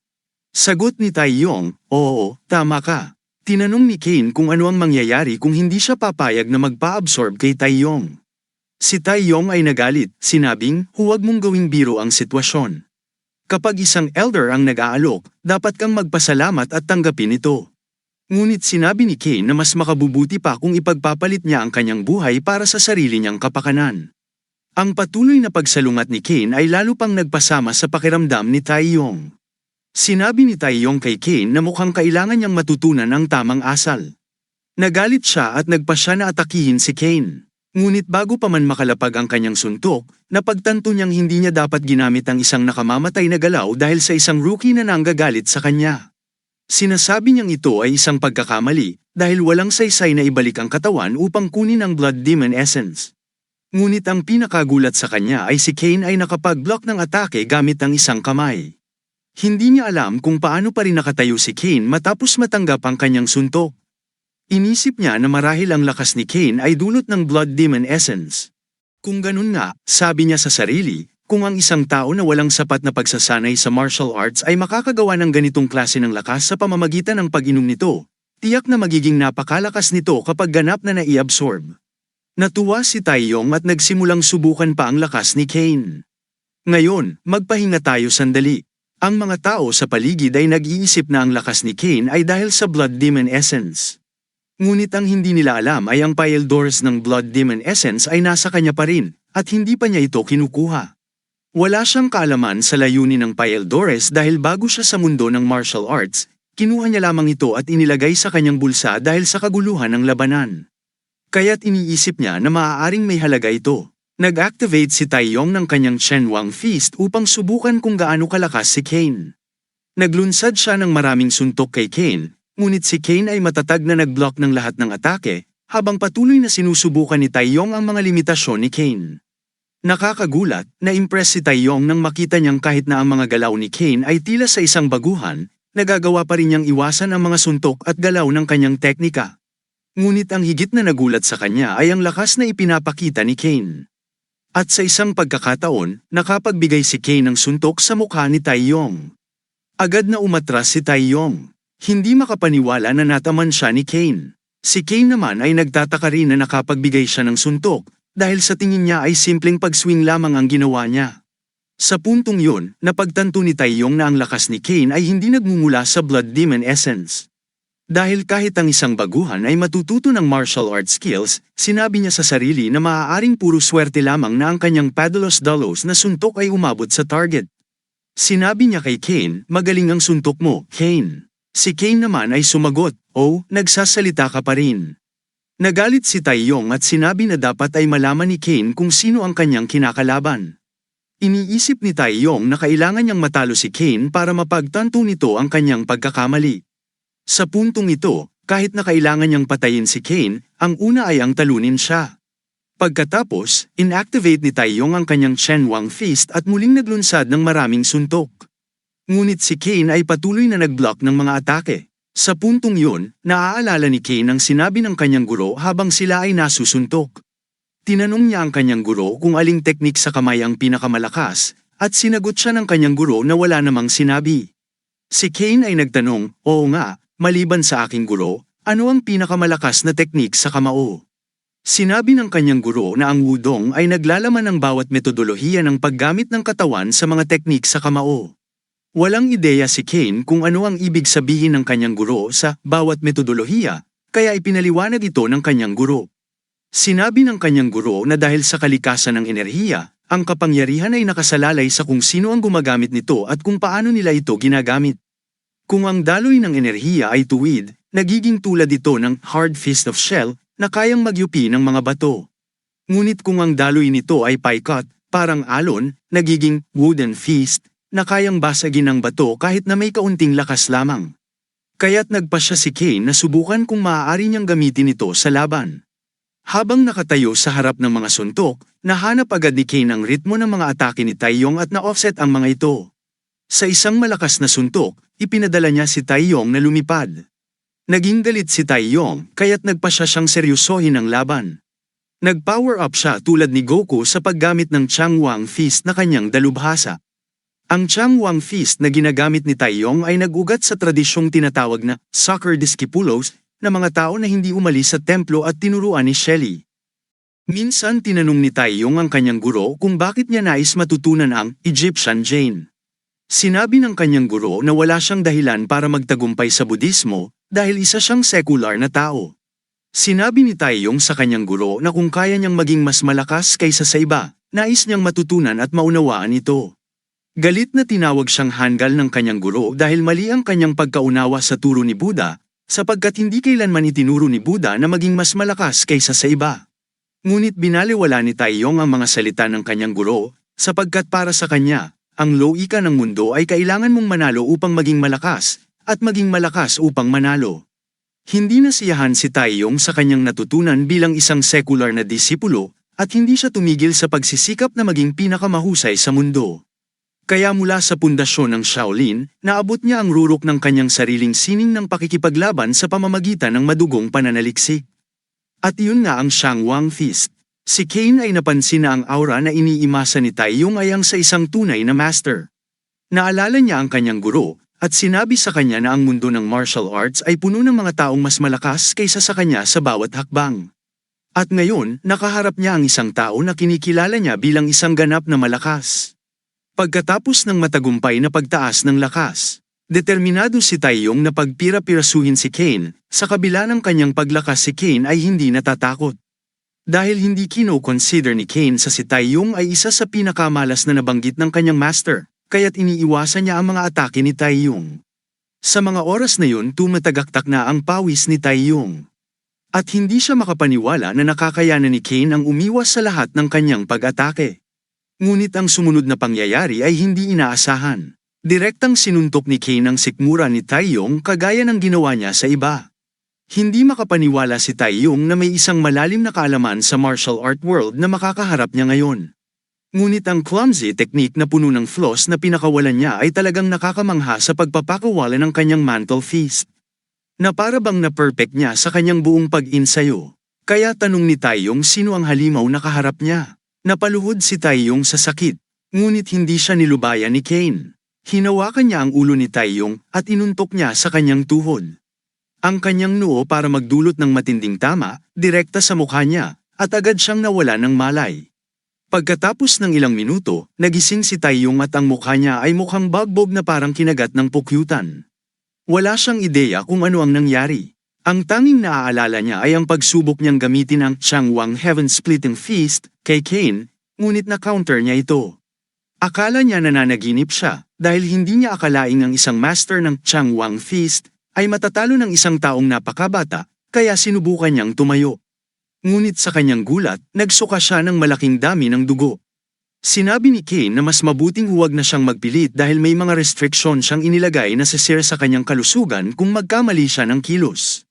Sagot ni Taeyong, oo, tama ka. Tinanong ni Kane kung ano ang mangyayari kung hindi siya papayag na magpa-absorb kay Taeyong. Si Taeyong ay nagalit, sinabing, huwag mong gawing biro ang sitwasyon. Kapag isang elder ang nag-aalok, dapat kang magpasalamat at tanggapin ito. Ngunit sinabi ni Kane na mas makabubuti pa kung ipagpapalit niya ang kanyang buhay para sa sarili niyang kapakanan. Ang patuloy na pagsalungat ni Kane ay lalo pang nagpasama sa pakiramdam ni Taeyong. Sinabi ni Taeyong kay Kane na mukhang kailangan niyang matutunan ang tamang asal. Nagalit siya at nagpa siya na atakihin si Kane. Ngunit bago pa man makalapag ang kanyang suntok, napagtanto niyang hindi niya dapat ginamit ang isang nakamamatay na galaw dahil sa isang rookie na nanggagalit sa kanya. Sinasabi niyang ito ay isang pagkakamali dahil walang saysay na ibalik ang katawan upang kunin ang Blood Demon Essence. Ngunit ang pinakagulat sa kanya ay si Kane ay nakapag-block ng atake gamit ang isang kamay. Hindi niya alam kung paano pa rin nakatayo si Kane matapos matanggap ang kanyang suntok. Inisip niya na marahil ang lakas ni Kane ay dulot ng Blood Demon Essence. Kung ganun nga, sabi niya sa sarili, kung ang isang tao na walang sapat na pagsasanay sa martial arts ay makakagawa ng ganitong klase ng lakas sa pamamagitan ng pag-inom nito, tiyak na magiging napakalakas nito kapag ganap na nai-absorb. Natuwa si Taeyong at nagsimulang subukan pa ang lakas ni Kane. Ngayon, magpahinga tayo sandali. Ang mga tao sa paligid ay nag-iisip na ang lakas ni Kane ay dahil sa Blood Demon Essence. Ngunit ang hindi nila alam ay ang pile doors ng Blood Demon Essence ay nasa kanya pa rin, at hindi pa niya ito kinukuha. Wala siyang kaalaman sa layunin ng pile doors dahil bago siya sa mundo ng martial arts, kinuha niya lamang ito at inilagay sa kanyang bulsa dahil sa kaguluhan ng labanan. Kaya't iniisip niya na maaaring may halaga ito. Nag-activate si Taeyong ng kanyang Shenwang Feast upang subukan kung gaano kalakas si Kane. Naglunsad siya ng maraming suntok kay Kane, ngunit si Kane ay matatag na nag-block ng lahat ng atake, habang patuloy na sinusubukan ni Taeyong ang mga limitasyon ni Kane. Nakakagulat, na-impress si Taeyong nang makita niyang kahit na ang mga galaw ni Kane ay tila sa isang baguhan, nagagawa pa rin niyang iwasan ang mga suntok at galaw ng kanyang teknika. Ngunit ang higit na nagulat sa kanya ay ang lakas na ipinapakita ni Kane. At sa isang pagkakataon, nakapagbigay si Kane ng suntok sa mukha ni Taeyong. Agad na umatras si Taeyong. Hindi makapaniwala na nataman siya ni Kane. Si Kane naman ay nagtataka rin na nakapagbigay siya ng suntok, dahil sa tingin niya ay simpleng pag-swing lamang ang ginawa niya. Sa puntong yun, napagtanto ni Taeyong na ang lakas ni Kane ay hindi nagmumula sa Blood Demon Essence. Dahil kahit ang isang baguhan ay matututo ng martial arts skills, sinabi niya sa sarili na maaaring puro swerte lamang na ang kanyang padalos-dalos na suntok ay umabot sa target. Sinabi niya kay Kane, magaling ang suntok mo, Kane. Si Kane naman ay sumagot, oh, nagsasalita ka pa rin. Nagalit si Taeyong at sinabi na dapat ay malaman ni Kane kung sino ang kanyang kinakalaban. Iniisip ni Taeyong na kailangan niyang matalo si Kane para mapagtanto nito ang kanyang pagkakamali. Sa puntong ito, kahit na kailangan niyang patayin si Kane, ang una ay ang talunin siya. Pagkatapos, inactivate ni Taeyong ang kanyang Shenwang Feast at muling naglunsad ng maraming suntok. Ngunit si Kane ay patuloy na nag-block ng mga atake. Sa puntong yun, naaalala ni Kane ang sinabi ng kanyang guro habang sila ay nasusuntok. Tinanong niya ang kanyang guro kung aling teknik sa kamay ang pinakamalakas, at sinagot siya ng kanyang guro na wala namang sinabi. Si Kane ay nagtanong, oo nga, maliban sa aking guro, ano ang pinakamalakas na teknik sa kamao? Sinabi ng kanyang guro na ang wudong ay naglalaman ng bawat metodolohiya ng paggamit ng katawan sa mga teknik sa kamao. Walang ideya si Kane kung ano ang ibig sabihin ng kanyang guro sa bawat metodolohiya, kaya ipinaliwanag ito ng kanyang guro. Sinabi ng kanyang guro na dahil sa kalikasan ng enerhiya, ang kapangyarihan ay nakasalalay sa kung sino ang gumagamit nito at kung paano nila ito ginagamit. Kung ang daloy ng enerhiya ay tuwid, nagiging tulad ito ng hard fist of shell na kayang magyupi ng mga bato. Ngunit kung ang daloy nito ay paikot, parang alon, nagiging wooden fist na kayang basagin ng bato kahit na may kaunting lakas lamang. Kaya't nagpasya si Kane na subukan kung maaari niyang gamitin ito sa laban. Habang nakatayo sa harap ng mga suntok, nahanap agad ni Kane ang ritmo ng mga atake ni Taeyong at na-offset ang mga ito. Sa isang malakas na suntok, ipinadala niya si Taeyong na lumipad. Naging galit si Taeyong kaya't nagpasya siyang seryosohin ang laban. Nag-power up siya tulad ni Goku sa paggamit ng Changwang Fist na kanyang dalubhasa. Ang Changwang Fist na ginagamit ni Taeyong ay nag-ugat sa tradisyong tinatawag na Soccer Discípulos na mga tao na hindi umalis sa templo at tinuruan ni Shelly. Minsan tinanong ni Taeyong ang kanyang guro kung bakit niya nais matutunan ang Egyptian Jain. Sinabi ng kanyang guro na wala siyang dahilan para magtagumpay sa Budismo dahil isa siyang sekular na tao. Sinabi ni Taeyong sa kanyang guro na kung kaya niyang maging mas malakas kaysa sa iba, nais niyang matutunan at maunawaan ito. Galit na tinawag siyang hanggal ng kanyang guro dahil mali ang kanyang pagkaunawa sa turo ni Buddha, sapagkat hindi kailanman itinuro ni Buddha na maging mas malakas kaysa sa iba. Ngunit binaliwala ni Taeyong ang mga salita ng kanyang guro, sapagkat para sa kanya, ang logika ng mundo ay kailangan mong manalo upang maging malakas, at maging malakas upang manalo. Hindi nasiyahan si Taeyong sa kanyang natutunan bilang isang sekular na disipulo, at hindi siya tumigil sa pagsisikap na maging pinakamahusay sa mundo. Kaya mula sa pundasyon ng Shaolin, naabot niya ang rurok ng kanyang sariling sining ng pakikipaglaban sa pamamagitan ng madugong pananaliksik. At iyon nga ang Changwang Fist. Si Kane ay napansin na ang aura na iniimasa ni Taeyong ay ang sa isang tunay na master. Naalala niya ang kanyang guro, at sinabi sa kanya na ang mundo ng martial arts ay puno ng mga taong mas malakas kaysa sa kanya sa bawat hakbang. At ngayon, nakaharap niya ang isang tao na kinikilala niya bilang isang ganap na malakas. Pagkatapos ng matagumpay na pagtaas ng lakas, determinado si Taeyong na pagpira-pirasuhin si Kane, sa kabila ng kanyang paglakas si Kane ay hindi natatakot. Dahil hindi kino-consider ni Kane sa si Taeyong ay isa sa pinakamalas na nabanggit ng kanyang master, kaya't iniiwasan niya ang mga atake ni Taeyong. Sa mga oras na yun tumatagaktak na ang pawis ni Taeyong. At hindi siya makapaniwala na nakakayanan ni Kane ang umiwas sa lahat ng kanyang pag-atake. Ngunit ang sumunod na pangyayari ay hindi inaasahan. Direktang sinuntok ni Kane ang sikmura ni Taeyong kagaya ng ginawa niya sa iba. Hindi makapaniwala si Taeyong na may isang malalim na kaalaman sa martial art world na makakaharap niya ngayon. Ngunit ang clumsy technique na puno ng flaws na pinakawalan niya ay talagang nakakamangha sa pagpapakawala ng kanyang mantle fist. Na para bang na-perfect niya sa kanyang buong pag-insayo. Kaya tanong ni Taeyong sino ang halimaw na kaharap niya. Napaluhod si Taeyong sa sakit, ngunit hindi siya nilubayan ni Kane. Hinawakan niya ang ulo ni Taeyong at inuntok niya sa kanyang tuhod. Ang kanyang noo para magdulot ng matinding tama, direkta sa mukha niya, at agad siyang nawala ng malay. Pagkatapos ng ilang minuto, nagising si Taeyong at ang mukha niya ay mukhang bagbog na parang kinagat ng pukyutan. Wala siyang ideya kung ano ang nangyari. Ang tanging naaalala niya ay ang pagsubok niyang gamitin ang Changwang Heaven-Splitting Fist kay Kane, ngunit na-counter niya ito. Akala niya nananaginip siya dahil hindi niya akalaing ang isang master ng Changwang Fist ay matatalo ng isang taong napakabata, kaya sinubukan niyang tumayo. Ngunit sa kanyang gulat, nagsuka siya ng malaking dami ng dugo. Sinabi ni Kane na mas mabuting huwag na siyang magpilit dahil may mga restriction siyang inilagay na sisir sa kanyang kalusugan kung magkamali siya ng kilos.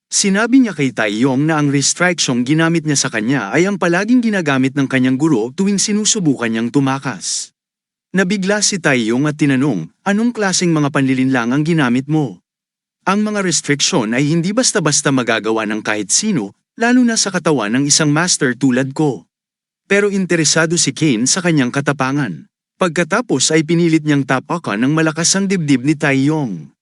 Sinabi niya kay Taeyong na ang restriction ginamit niya sa kanya ay ang palaging ginagamit ng kanyang guro tuwing sinusubukan niyang tumakas. Nabigla si Taeyong at tinanong, anong klaseng mga panlilinlang ang ginamit mo? Ang mga restriction ay hindi basta-basta magagawa ng kahit sino, lalo na sa katawan ng isang master tulad ko. Pero interesado si Kane sa kanyang katapangan. Pagkatapos ay pinilit niyang tapakan ng malakas ang dibdib ni Taeyong.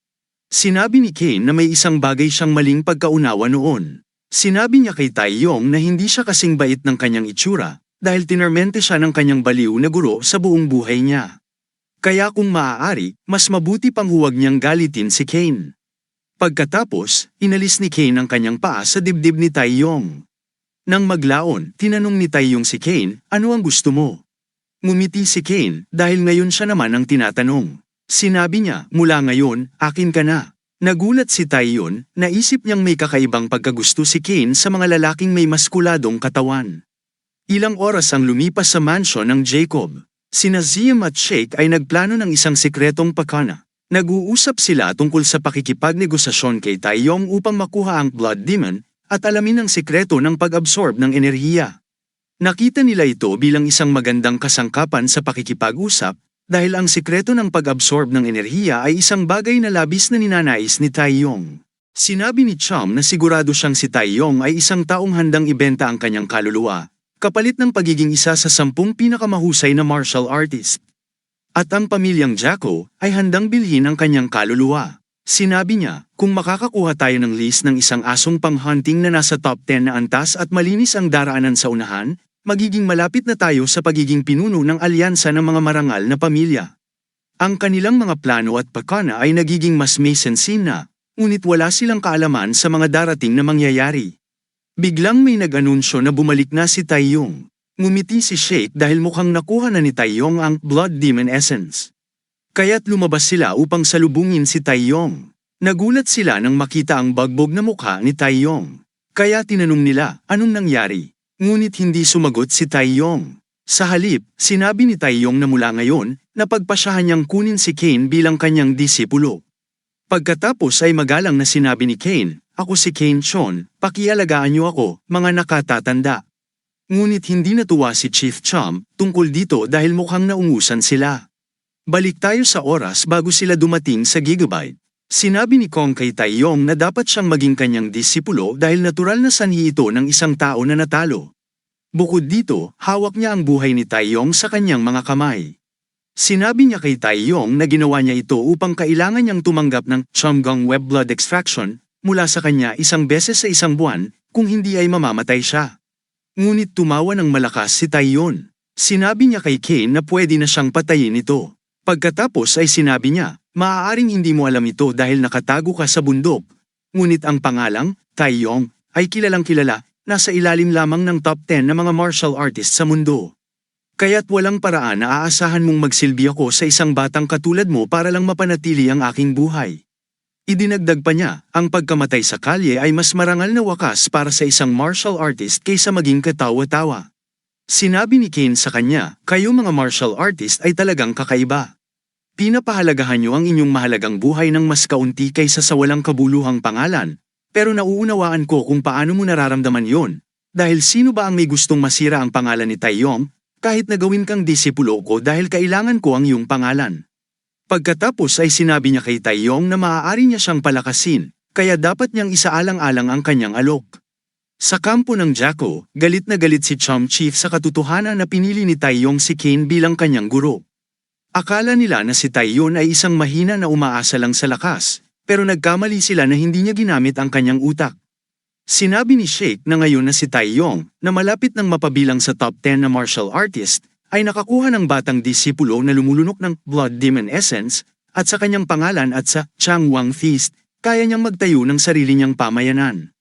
Sinabi ni Kane na may isang bagay siyang maling pagkaunawa noon. Sinabi niya kay Taeyong na hindi siya kasing bait ng kanyang itsura, dahil tinermente siya ng kanyang baliw na guro sa buong buhay niya. Kaya kung maaari, mas mabuti pang huwag niyang galitin si Kane. Pagkatapos, inalis ni Kane ang kanyang paa sa dibdib ni Taeyong. Nang maglaon, tinanong ni Taeyong si Kane, ano ang gusto mo? Ngumiti si Kane dahil ngayon siya naman ang tinatanong. Sinabi niya, mula ngayon, akin ka na. Nagulat si Taeyon, naisip niyang may kakaibang pagkagusto si Kane sa mga lalaking may maskuladong katawan. Ilang oras ang lumipas sa mansion ng Jacob. Sina Ziam at Shake ay nagplano ng isang sikretong pakana. Nag-uusap sila tungkol sa pakikipagnegosasyon kay Taeyong upang makuha ang Blood Demon at alamin ang sikreto ng pag-absorb ng enerhiya. Nakita nila ito bilang isang magandang kasangkapan sa pakikipag-usap dahil ang sikreto ng pag-absorb ng enerhiya ay isang bagay na labis na ninanais ni Taeyong. Sinabi ni Chum na sigurado siyang si Taeyong ay isang taong handang ibenta ang kanyang kaluluwa, kapalit ng pagiging isa sa 10 pinakamahusay na martial artist. At ang pamilyang Jaco ay handang bilhin ang kanyang kaluluwa. Sinabi niya, kung makakakuha tayo ng list ng isang asong pang-hunting na nasa top 10 na antas at malinis ang daraanan sa unahan, magiging malapit na tayo sa pagiging pinuno ng alyansa ng mga marangal na pamilya. Ang kanilang mga plano at pakana ay nagiging mas may sensin na, ngunit wala silang kaalaman sa mga darating na mangyayari. Biglang may nag-anunsyo na bumalik na si Taeyong. Ngumiti si Shake dahil mukhang nakuha na ni Taeyong ang Blood Demon Essence. Kaya't lumabas sila upang salubungin si Taeyong. Nagulat sila nang makita ang bagbog na mukha ni Taeyong. Kaya tinanong nila, anong nangyari? Ngunit hindi sumagot si Taeyong. Sa halip, sinabi ni Taeyong na mula ngayon, napagpasyahan niyang kunin si Kane bilang kanyang disipulo. Pagkatapos ay magalang na sinabi ni Kane, ako si Kane Chon, pakialagaan niyo ako, mga nakatatanda. Ngunit hindi natuwa si Chief Chum tungkol dito dahil mukhang naungusan sila. Balik tayo sa oras bago sila dumating sa Gigabyte. Sinabi ni Kong kay Taeyong na dapat siyang maging kanyang disipulo dahil natural na sanhi ito ng isang tao na natalo. Bukod dito, hawak niya ang buhay ni Taeyong sa kanyang mga kamay. Sinabi niya kay Taeyong na ginawa niya ito upang kailangan niyang tumanggap ng Chumgong Web Blood Extraction mula sa kanya isang beses sa isang buwan kung hindi ay mamamatay siya. Ngunit tumawa ng malakas si Taeyon. Sinabi niya kay Kane na pwede na siyang patayin ito. Pagkatapos ay sinabi niya, maaaring hindi mo alam ito dahil nakatago ka sa bundok. Ngunit ang pangalang, Taeyong, ay kilalang kilala, nasa ilalim lamang ng top 10 na mga martial artist sa mundo. Kaya't walang paraan na aasahan mong magsilbi ako sa isang batang katulad mo para lang mapanatili ang aking buhay. Idinagdag pa niya, ang pagkamatay sa kalye ay mas marangal na wakas para sa isang martial artist kaysa maging katawa-tawa. Sinabi ni Kane sa kanya, kayo mga martial artist ay talagang kakaiba. Pinapahalagahan niyo ang inyong mahalagang buhay ng mas kaunti kaysa sa walang kabuluhang pangalan, pero nauunawaan ko kung paano mo nararamdaman yon. Dahil sino ba ang may gustong masira ang pangalan ni Taeyong, kahit na gawin kang disipulo ko dahil kailangan ko ang iyong pangalan. Pagkatapos ay sinabi niya kay Taeyong na maaari niya siyang palakasin, kaya dapat niyang isaalang-alang ang kanyang alok. Sa kampo ng Jaco, galit na galit si Chum Chief sa katotohanan na pinili ni Taeyong si Kane bilang kanyang guro. Akala nila na si Taeyon ay isang mahina na umaasa lang sa lakas, pero nagkamali sila na hindi niya ginamit ang kanyang utak. Sinabi ni Shake na ngayon na si Taeyong, na malapit ng mapabilang sa top 10 na martial artist, ay nakakuha ng batang disipulo na lumulunok ng Blood Demon Essence, at sa kanyang pangalan at sa Changwang Feast, kaya niyang magtayo ng sarili niyang pamayanan.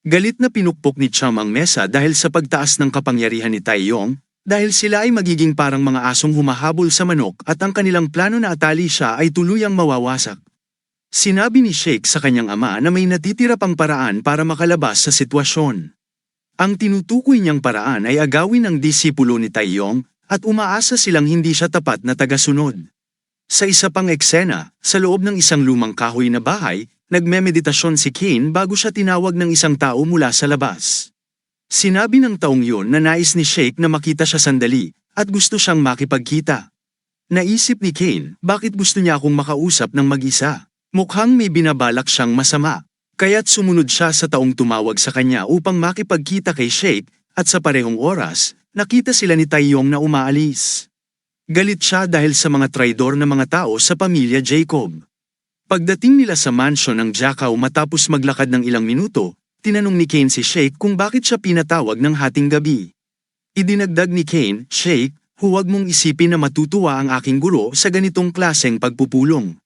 Galit na pinukpok ni Chum ang mesa dahil sa pagtaas ng kapangyarihan ni Taeyong, dahil sila ay magiging parang mga asong humahabol sa manok at ang kanilang plano na atali siya ay tuluyang mawawasak. Sinabi ni Shake sa kanyang ama na may natitira pang paraan para makalabas sa sitwasyon. Ang tinutukoy niyang paraan ay agawin ang disipulo ni Taeyong, at umaasa silang hindi siya tapat na tagasunod. Sa isa pang eksena, sa loob ng isang lumang kahoy na bahay, nagmemeditasyon si Kane bago siya tinawag ng isang tao mula sa labas. Sinabi ng taong yun na nais ni Shake na makita siya sandali, at gusto siyang makipagkita. Naisip ni Kane, bakit gusto niya akong makausap ng mag-isa? Mukhang may binabalak siyang masama. Kaya't sumunod siya sa taong tumawag sa kanya upang makipagkita kay Shake, at sa parehong oras, nakita sila ni Taeyong na umaalis. Galit siya dahil sa mga traidor na mga tao sa pamilya Jacob. Pagdating nila sa mansion ng Jaco matapos maglakad ng ilang minuto, tinanong ni Kane si Shake kung bakit siya pinatawag ng hating gabi. Idinagdag ni Kane, Shake, huwag mong isipin na matutuwa ang aking guro sa ganitong klaseng pagpupulong.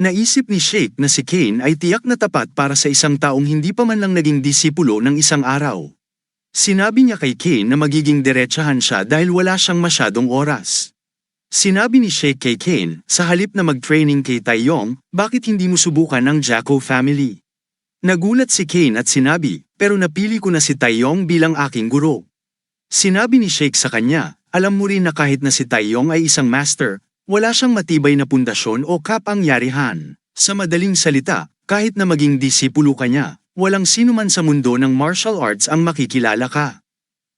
Naisip ni Shake na si Kane ay tiyak na tapat para sa isang taong hindi pa man lang naging disipulo ng isang araw. Sinabi niya kay Kane na magiging diretsahan siya dahil wala siyang masyadong oras. Sinabi ni Shake kay Kane, sa halip na mag-training kay Taeyong, bakit hindi mo subukan ang Jacko family? Nagulat si Kane at sinabi, pero napili ko na si Taeyong bilang aking guro. Sinabi ni Shake sa kanya, alam mo rin na kahit na si Taeyong ay isang master, wala siyang matibay na pundasyon o kapangyarihan. Sa madaling salita, kahit na maging disipulo ka niya, walang sinuman sa mundo ng martial arts ang makikilala ka.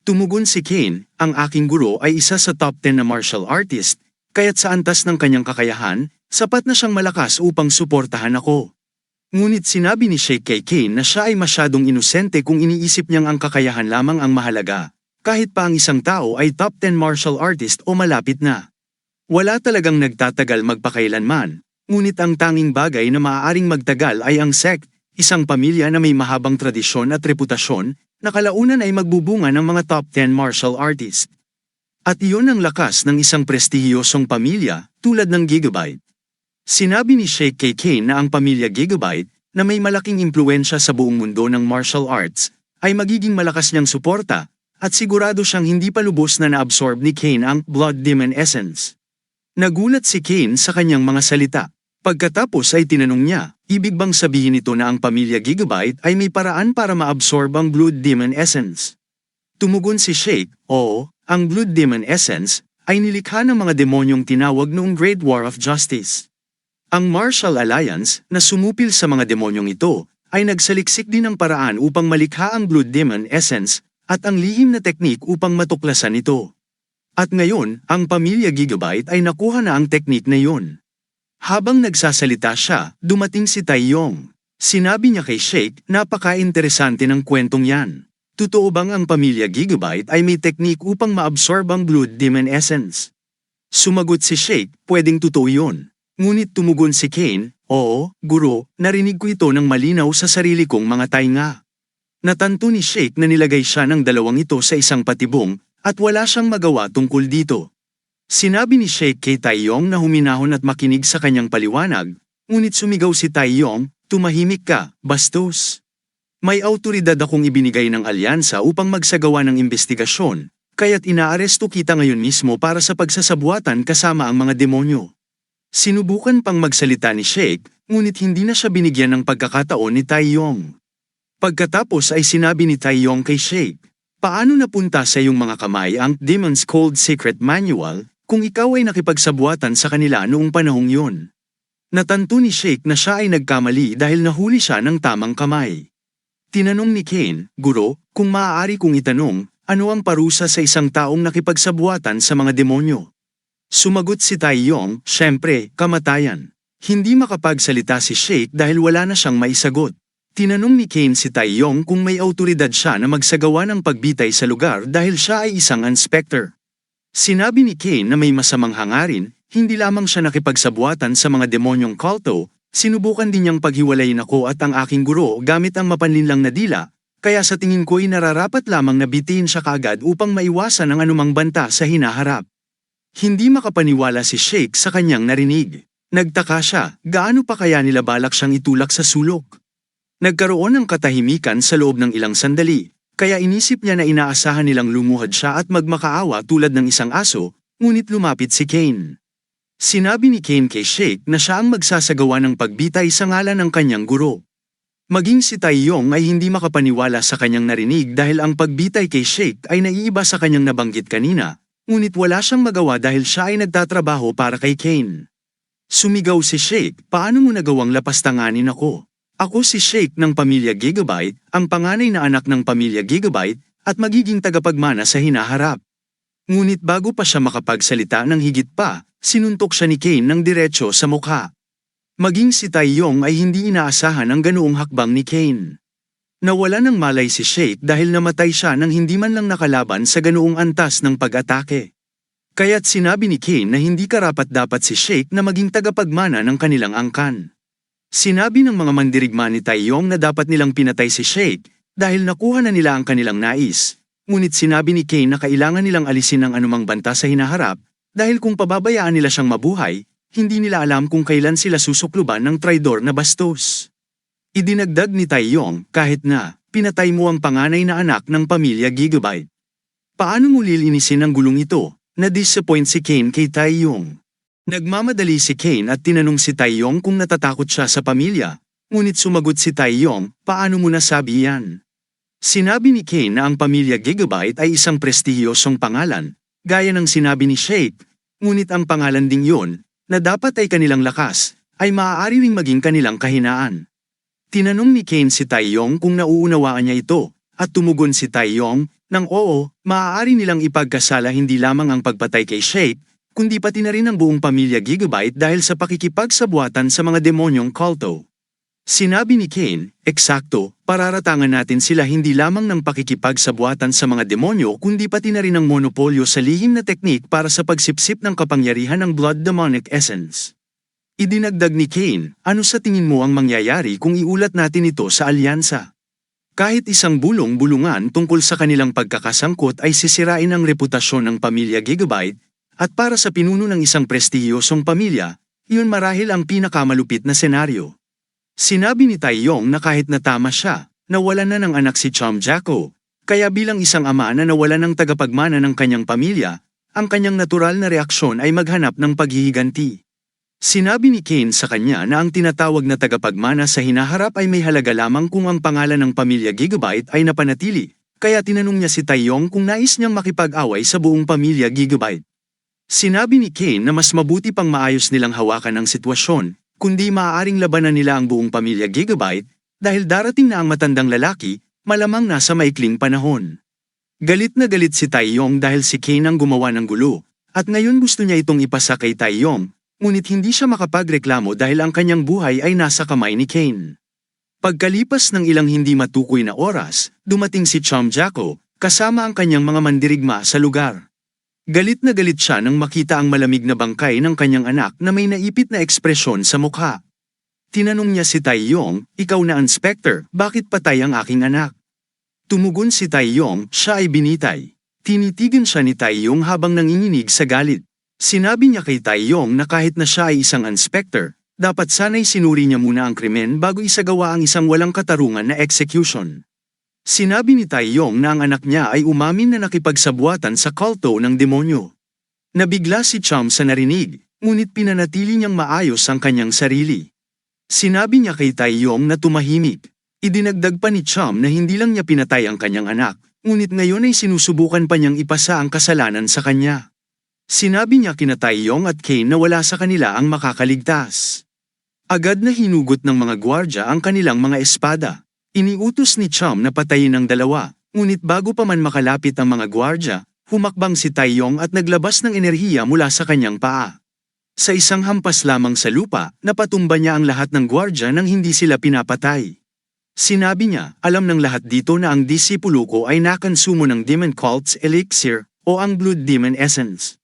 Tumugon si Kane, ang aking guro ay isa sa top 10 na martial artist, kaya't sa antas ng kanyang kakayahan, sapat na siyang malakas upang suportahan ako. Ngunit sinabi ni Shake kay Kane na siya ay masyadong inosente kung iniisip niyang ang kakayahan lamang ang mahalaga, kahit pa ang isang tao ay top 10 martial artist o malapit na. Wala talagang nagtatagal magpakailanman, ngunit ang tanging bagay na maaaring magtagal ay ang sect, isang pamilya na may mahabang tradisyon at reputasyon, na kalaunan ay magbubunga ng mga top 10 martial artist. At iyon ang lakas ng isang prestihiyosong pamilya, tulad ng Gigabyte. Sinabi ni Shake kay Kane na ang pamilya Gigabyte, na may malaking impluensya sa buong mundo ng martial arts, ay magiging malakas niyang suporta, at sigurado siyang hindi pa lubos na naabsorb ni Kane ang Blood Demon Essence. Nagulat si Kane sa kanyang mga salita. Pagkatapos ay tinanong niya, ibig bang sabihin ito na ang pamilya Gigabyte ay may paraan para maabsorb ang Blood Demon Essence? Tumugon si Shake, oo, ang Blood Demon Essence ay nilikha ng mga demonyong tinawag noong Great War of Justice. Ang Martial Alliance na sumupil sa mga demonyong ito ay nagsaliksik din ng paraan upang malikha ang Blood Demon Essence at ang lihim na teknik upang matuklasan ito. At ngayon, ang pamilya Gigabyte ay nakuha na ang teknik na iyon. Habang nagsasalita siya, dumating si Taeyong. Sinabi niya kay Shake, napaka-interesante ng kwentong yan. Totoo bang ang pamilya Gigabyte ay may teknik upang maabsorb ang Blood Demon Essence? Sumagot si Shake, pwedeng totoo yun. Ngunit tumugon si Kane, oo, guro, narinig ko ito ng malinaw sa sarili kong mga tainga. Natanto ni Shake na nilagay siya ng dalawang ito sa isang patibong, at wala siyang magawa tungkol dito. Sinabi ni Shake kay Taeyong na huminahon at makinig sa kanyang paliwanag, ngunit sumigaw si Taeyong, tumahimik ka, bastos. May awtoridad akong ibinigay ng alyansa upang magsagawa ng investigasyon, kaya't inaaresto kita ngayon mismo para sa pagsasabuatan kasama ang mga demonyo. Sinubukan pang magsalita ni Shake, ngunit hindi na siya binigyan ng pagkakataon ni Taeyong. Pagkatapos ay sinabi ni Taeyong kay Shake, paano napunta sa iyong mga kamay ang Demon's Code Secret Manual, kung ikaw ay nakipagsabuatan sa kanila noong panahong yun? Natanto ni Shake na siya ay nagkamali dahil nahuli siya ng tamang kamay. Tinanong ni Kane, guro, kung maaari kong itanong, ano ang parusa sa isang taong nakipagsabuatan sa mga demonyo? Sumagot si Taeyong, syempre, kamatayan. Hindi makapagsalita si Shake dahil wala na siyang maisagot. Tinanong ni Kane si Taeyong kung may awtoridad siya na magsagawa ng pagbitay sa lugar dahil siya ay isang inspector. Sinabi ni Kane na may masamang hangarin, hindi lamang siya nakipagsabuatan sa mga demonyong kulto, sinubukan din niyang paghiwalayin ako at ang aking guro gamit ang mapanlinlang na dila, kaya sa tingin ko'y nararapat lamang na bitiin siya kaagad upang maiwasan ang anumang banta sa hinaharap. Hindi makapaniwala si Shake sa kanyang narinig. Nagtaka siya, gaano pa kaya nila balak siyang itulak sa sulok? Nagkaroon ng katahimikan sa loob ng ilang sandali, kaya inisip niya na inaasahan nilang lumuhad siya at magmakaawa tulad ng isang aso, ngunit lumapit si Kane. Sinabi ni Kane kay Shake na siya ang magsasagawa ng pagbitay sa ngalan ng kanyang guro. Maging si Taeyong ay hindi makapaniwala sa kanyang narinig dahil ang pagbitay kay Shake ay naiiba sa kanyang nabanggit kanina, ngunit wala siyang magawa dahil siya ay nagtatrabaho para kay Kane. Sumigaw si Shake, paano mo nagawang lapastanganin ako? Ako si Shake ng pamilya Gigabyte, ang panganay na anak ng pamilya Gigabyte, at magiging tagapagmana sa hinaharap. Ngunit bago pa siya makapagsalita ng higit pa, sinuntok siya ni Kane ng diretso sa mukha. Maging si Taeyong ay hindi inaasahan ang ganoong hakbang ni Kane. Nawala ng malay si Shake dahil namatay siya nang hindi man lang nakalaban sa ganoong antas ng pag-atake. Kaya't sinabi ni Kane na hindi karapat-dapat si Shake na maging tagapagmana ng kanilang angkan. Sinabi ng mga mandirigma ni Taeyong na dapat nilang pinatay si Shake dahil nakuha na nila ang kanilang nais, ngunit sinabi ni Kane na kailangan nilang alisin ang anumang banta sa hinaharap dahil kung pababayaan nila siyang mabuhay, hindi nila alam kung kailan sila susukluban ng traidor na bastos. Idinagdag ni Taeyong, kahit na, pinatay mo ang panganay na anak ng pamilya Gigabyte. Paano mo lilinisin ang gulong ito? Na-disappoint si Kane kay Taeyong. Nagmamadali si Kane at tinanong si Taeyong kung natatakot siya sa pamilya, ngunit sumagot si Taeyong, paano mo nasabi yan? Sinabi ni Kane na ang pamilya Gigabyte ay isang prestihiyosong pangalan, gaya ng sinabi ni Sheikh, ngunit ang pangalan ding yun, na dapat ay kanilang lakas, ay maaari ring maging kanilang kahinaan. Tinanong ni Kane si Taeyong kung nauunawaan niya ito, at tumugon si Taeyong, nang oo, maaari nilang ipagkasala hindi lamang ang pagpatay kay Sheikh, kundi pati na rin ang buong pamilya Gigabyte dahil sa pakikipagsabuatan sa mga demonyong kulto. Sinabi ni Kane, eksakto, pararatangan natin sila hindi lamang ng pakikipagsabuatan sa mga demonyo kundi pati na rin ng monopolyo sa lihim na teknik para sa pagsipsip ng kapangyarihan ng blood demonic essence. Idinagdag ni Kane, ano sa tingin mo ang mangyayari kung iulat natin ito sa alyansa? Kahit isang bulong-bulungan tungkol sa kanilang pagkakasangkot ay sisirain ang reputasyon ng pamilya Gigabyte, at para sa pinuno ng isang prestihiyosong pamilya, iyon marahil ang pinakamalupit na senaryo. Sinabi ni Taeyong na kahit natama siya, nawalan na ng anak si Chom Jaco, kaya bilang isang ama na nawalan ng tagapagmana ng kanyang pamilya, ang kanyang natural na reaksyon ay maghanap ng paghihiganti. Sinabi ni Kane sa kanya na ang tinatawag na tagapagmana sa hinaharap ay may halaga lamang kung ang pangalan ng pamilya Gigabyte ay napanatili, kaya tinanong niya si Taeyong kung nais niyang makipag-away sa buong pamilya Gigabyte. Sinabi ni Kane na mas mabuti pang maayos nilang hawakan ang sitwasyon, kundi maaaring labanan nila ang buong pamilya Gigabyte, dahil darating na ang matandang lalaki, malamang nasa maikling panahon. Galit na galit si Taeyong dahil si Kane ang gumawa ng gulo, at ngayon gusto niya itong ipasa kay Taeyong, ngunit hindi siya makapagreklamo dahil ang kanyang buhay ay nasa kamay ni Kane. Pagkalipas ng ilang hindi matukoy na oras, dumating si Chom Jaco, kasama ang kanyang mga mandirigma sa lugar. Galit na galit siya nang makita ang malamig na bangkay ng kanyang anak na may naipit na ekspresyon sa mukha. Tinanong niya si Taeyong, ikaw na inspector, bakit patay ang aking anak? Tumugon si Taeyong, siya ay binitay. Tinitigan siya ni Taeyong habang nanginginig sa galit. Sinabi niya kay Taeyong na kahit na siya ay isang inspector, dapat sana'y sinuri niya muna ang krimen bago isagawa ang isang walang katarungan na execution. Sinabi ni Taeyong na ang anak niya ay umamin na nakipagsabuatan sa kulto ng demonyo. Nabigla si Chom sa narinig, ngunit pinanatili niyang maayos ang kanyang sarili. Sinabi niya kay Taeyong na tumahimik. Idinagdag pa ni Chom na hindi lang niya pinatay ang kanyang anak, ngunit ngayon ay sinusubukan pa niyang ipasa ang kasalanan sa kanya. Sinabi niya kina Taeyong at Kane na wala sa kanila ang makakaligtas. Agad na hinugot ng mga gwardya ang kanilang mga espada. Iniutos ni Chom na patayin ang dalawa, ngunit bago pa man makalapit ang mga gwardya, humakbang si Taeyong at naglabas ng enerhiya mula sa kanyang paa. Sa isang hampas lamang sa lupa, napatumba niya ang lahat ng gwardya nang hindi sila pinapatay. Sinabi niya, alam ng lahat dito na ang disipulo ko ay nakonsumo ng Demon Cult's Elixir, o ang Blood Demon Essence.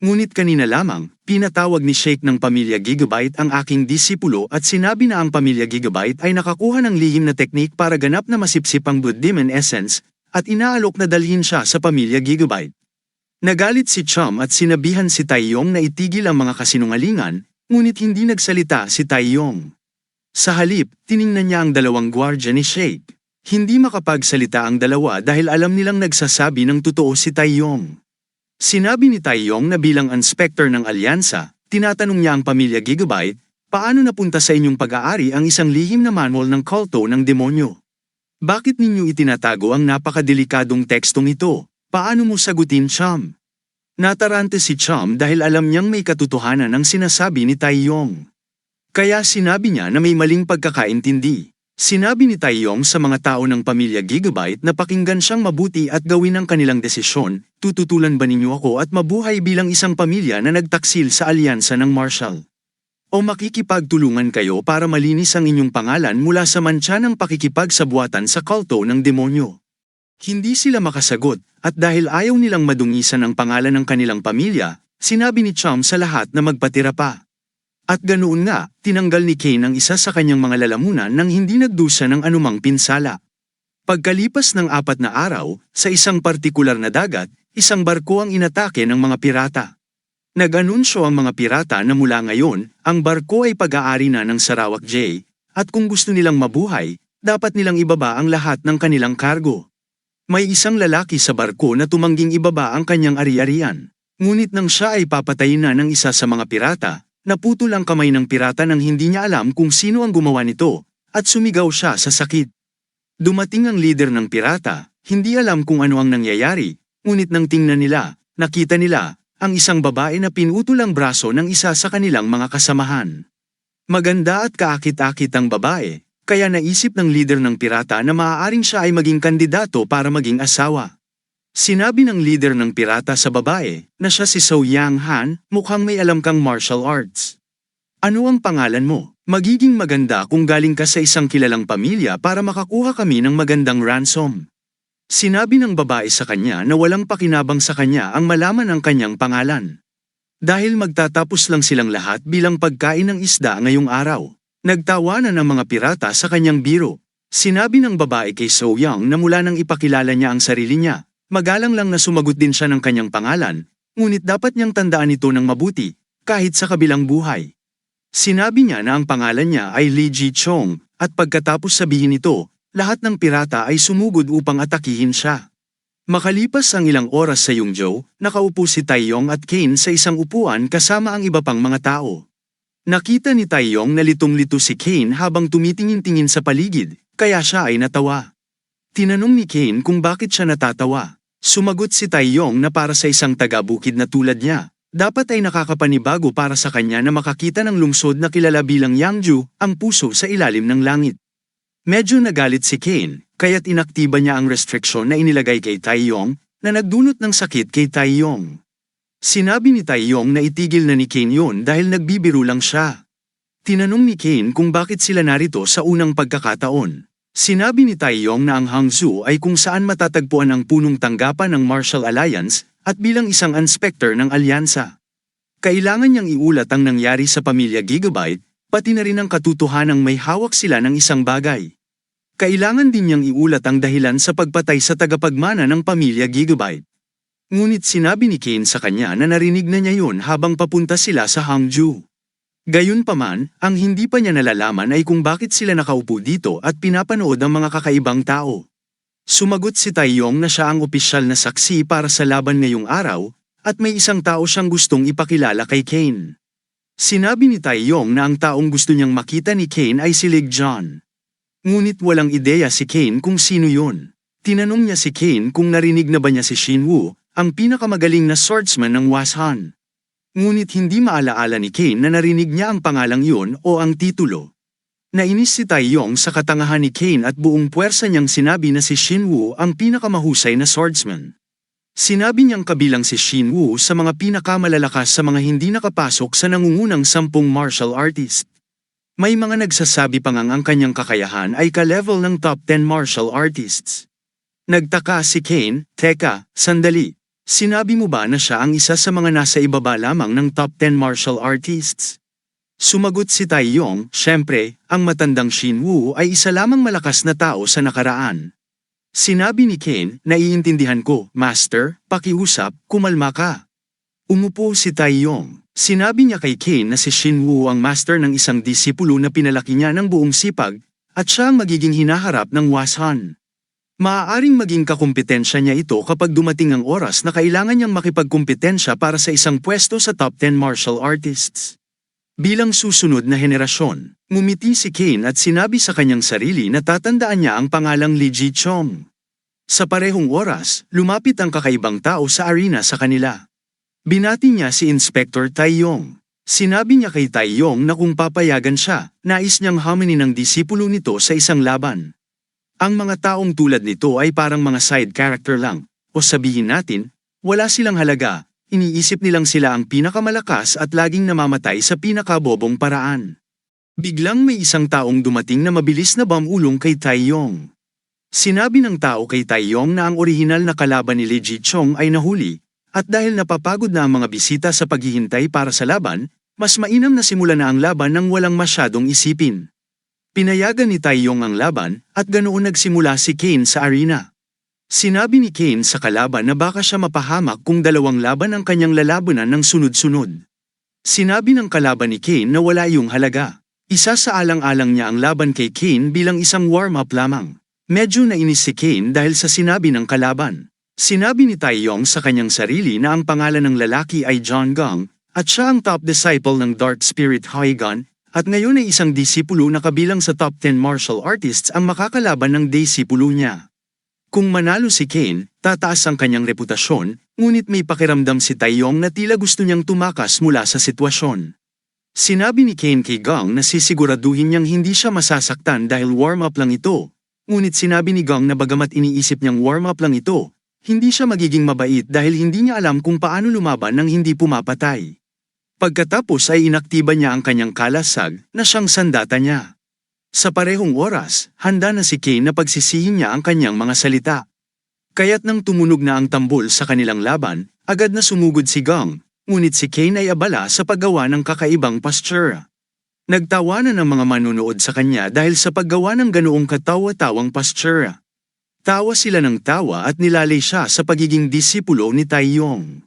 Ngunit kanina lamang, pinatawag ni Sheikh ng pamilya Gigabyte ang aking disipulo at sinabi na ang pamilya Gigabyte ay nakakuha ng lihim na teknik para ganap na masipsip ang Blood Demon Essence, at inaalok na dalhin siya sa pamilya Gigabyte. Nagalit si Chom at sinabihan si Taeyong na itigil ang mga kasinungalingan, ngunit hindi nagsalita si Taeyong. Sa halip, tiningnan niya ang dalawang gwardya ni Sheikh. Hindi makapagsalita ang dalawa dahil alam nilang nagsasabi ng totoo si Taeyong. Sinabi ni Taeyong na bilang inspector ng alyansa, tinatanong niya ang pamilya Gigabyte, paano napunta sa inyong pag-aari ang isang lihim na manual ng kulto ng demonyo? Bakit ninyo itinatago ang napakadelikadong tekstong ito? Paano mo sagutin, Chom? Natarante si Chom dahil alam niyang may katotohanan ang sinasabi ni Taeyong. Kaya sinabi niya na may maling pagkakaintindi. Sinabi ni Taeyong sa mga tao ng pamilya Gigabyte na pakinggan siyang mabuti at gawin ang kanilang desisyon, tututulan ba ninyo ako at mabuhay bilang isang pamilya na nagtaksil sa alyansa ng Marshall? O makikipagtulungan kayo para malinis ang inyong pangalan mula sa mantsa ng pakikipagsabuatan sa kulto ng demonyo? Hindi sila makasagot, at dahil ayaw nilang madungisan ang pangalan ng kanilang pamilya, sinabi ni Chom sa lahat na magpatira pa. At ganoon nga, tinanggal ni Kane ang isa sa kanyang mga lalamunan nang hindi nagdusa ng anumang pinsala. Pagkalipas ng 4 na araw, sa isang partikular na dagat, isang barko ang inatake ng mga pirata. Nag-anunsyo ang mga pirata na mula ngayon, ang barko ay pag-aari na ng Sarawak J, at kung gusto nilang mabuhay, dapat nilang ibaba ang lahat ng kanilang kargo. May isang lalaki sa barko na tumangging ibaba ang kanyang ari-arian. Ngunit nang siya ay papatayin na ng isa sa mga pirata, naputol ang kamay ng pirata nang hindi niya alam kung sino ang gumawa nito, at sumigaw siya sa sakit. Dumating ang leader ng pirata, hindi alam kung ano ang nangyayari, ngunit nang tingnan nila, nakita nila, ang isang babae na pinutol ang braso ng isa sa kanilang mga kasamahan. Maganda at kaakit-akit ang babae, kaya naisip ng leader ng pirata na maaaring siya ay maging kandidato para maging asawa. Sinabi ng leader ng pirata sa babae na siya si So Yang Han, mukhang may alam kang martial arts. Ano ang pangalan mo? Magiging maganda kung galing ka sa isang kilalang pamilya para makakuha kami ng magandang ransom. Sinabi ng babae sa kanya na walang pakinabang sa kanya ang malaman ang kanyang pangalan. Dahil magtatapos lang silang lahat bilang pagkain ng isda ngayong araw. Nagtawanan ang mga pirata sa kanyang biro. Sinabi ng babae kay So Young na mula nang ipakilala niya ang sarili niya, magalang lang na sumagot din siya ng kanyang pangalan, ngunit dapat niyang tandaan ito ng mabuti, kahit sa kabilang buhay. Sinabi niya na ang pangalan niya ay Lee Ji Chong, at pagkatapos sabihin ito, lahat ng pirata ay sumugod upang atakihin siya. Makalipas ang ilang oras sa Yongzhou, nakaupo si Taeyong at Kane sa isang upuan kasama ang iba pang mga tao. Nakita ni Taeyong na litong-lito si Kane habang tumitingin-tingin sa paligid, kaya siya ay natawa. Tinanong ni Kane kung bakit siya natatawa. Sumagot si Taeyong na para sa isang taga-bukid na tulad niya, dapat ay nakakapanibago para sa kanya na makakita ng lungsod na kilala bilang Yangju, ang puso sa ilalim ng langit. Medyo nagalit si Kane, kaya't inaktiba niya ang restriksyon na inilagay kay Taeyong, na nagdulot ng sakit kay Taeyong. Sinabi ni Taeyong na itigil na ni Kane yun dahil nagbibiro lang siya. Tinanong ni Kane kung bakit sila narito sa unang pagkakataon. Sinabi ni Taeyong na ang Hangzhou ay kung saan matatagpuan ang punong tanggapan ng Martial Alliance at bilang isang inspector ng alyansa. Kailangan niyang iulat ang nangyari sa pamilya Gigabyte, pati na rin ang katotohanang may hawak sila ng isang bagay. Kailangan din niyang iulat ang dahilan sa pagpatay sa tagapagmana ng pamilya Gigabyte. Ngunit sinabi ni Kane sa kanya na narinig na niya yun habang papunta sila sa Hangzhou. Gayunpaman, ang hindi pa niya nalalaman ay kung bakit sila nakaupo dito at pinapanood ang mga kakaibang tao. Sumagot si Taeyong na siya ang opisyal na saksi para sa laban ngayong araw, at may isang tao siyang gustong ipakilala kay Kane. Sinabi ni Taeyong na ang taong gusto niyang makita ni Kane ay si Lig John. Ngunit walang ideya si Kane kung sino yun. Tinanong niya si Kane kung narinig na ba niya si Shinwoo, ang pinakamagaling na swordsman ng Washan. Ngunit hindi maalaala ni Kane na narinig niya ang pangalang yun o ang titulo. Nainis si Taeyong sa katangahan ni Kane at buong puwersa niyang sinabi na si Shinwoo ang pinakamahusay na swordsman. Sinabi niyang kabilang si Shinwoo sa mga pinakamalalakas sa mga hindi nakapasok sa nangungunang 10 martial artist. May mga nagsasabi pa ngang ang kanyang kakayahan ay ka-level ng top 10 martial artists. Nagtaka si Kane, teka, sandali. Sinabi mo ba na siya ang isa sa mga nasa ibaba lamang ng top 10 martial artists? Sumagot si Taeyong, syempre, ang matandang Shinwoo ay isa lamang malakas na tao sa nakaraan. Sinabi ni Kane, naiintindihan ko, Master, pakiusap, kumalma ka. Umupo si Taeyong. Sinabi niya kay Kane na si Shinwoo ang master ng isang disipulo na pinalaki niya ng buong sipag, at siya ang magiging hinaharap ng Washan. Maaaring maging kakumpetensya niya ito kapag dumating ang oras na kailangan niyang makipagkumpetensya para sa isang pwesto sa top 10 martial artists. Bilang susunod na henerasyon, ngumiti si Kane at sinabi sa kanyang sarili na tatandaan niya ang pangalang Lee Ji Chong. Sa parehong oras, lumapit ang kakaibang tao sa arena sa kanila. Binati niya si Inspector Taeyong. Sinabi niya kay Taeyong na kung papayagan siya, nais niyang haminin ng disipulo nito sa isang laban. Ang mga taong tulad nito ay parang mga side character lang, o sabihin natin, wala silang halaga, iniisip nilang sila ang pinakamalakas at laging namamatay sa pinakabobong paraan. Biglang may isang taong dumating na mabilis na bamulong kay Taeyong. Sinabi ng tao kay Taeyong na ang orihinal na kalaban ni Lee Ji Chong ay nahuli, at dahil napapagod na ang mga bisita sa paghihintay para sa laban, mas mainam na simulan na ang laban nang walang masyadong isipin. Pinayagan ni Taeyong ang laban, at ganoon nagsimula si Kane sa arena. Sinabi ni Kane sa kalaban na baka siya mapahamak kung dalawang laban ang kanyang lalabanan ng sunod-sunod. Sinabi ng kalaban ni Kane na wala iyong halaga. Isa sa alang-alang niya ang laban kay Kane bilang isang warm-up lamang. Medyo nainis si Kane dahil sa sinabi ng kalaban. Sinabi ni Taeyong sa kanyang sarili na ang pangalan ng lalaki ay John Gong, at siya ang top disciple ng Dark Spirit Huygon, at ngayon ay isang disipulo na kabilang sa top 10 martial artists ang makakalaban ng disipulo niya. Kung manalo si Kane, tataas ang kanyang reputasyon, ngunit may pakiramdam si Taeyong na tila gusto niyang tumakas mula sa sitwasyon. Sinabi ni Kane kay Gong na sisiguraduhin niyang hindi siya masasaktan dahil warm-up lang ito. Ngunit sinabi ni Gong na bagamat iniisip niyang warm-up lang ito, hindi siya magiging mabait dahil hindi niya alam kung paano lumaban nang hindi pumapatay. Pagkatapos ay inaktiba niya ang kanyang kalasag na siyang sandata niya. Sa parehong oras, handa na si Kane na pagsisihin niya ang kanyang mga salita. Kaya't nang tumunog na ang tambol sa kanilang laban, agad na sumugod si Gong. Ngunit si Kane ay abala sa paggawa ng kakaibang posture. Nagtawanan ang mga manunood sa kanya dahil sa paggawa ng ganoong katawa-tawang posture. Tawa sila ng tawa at nilalay siya sa pagiging disipulo ni Taeyong.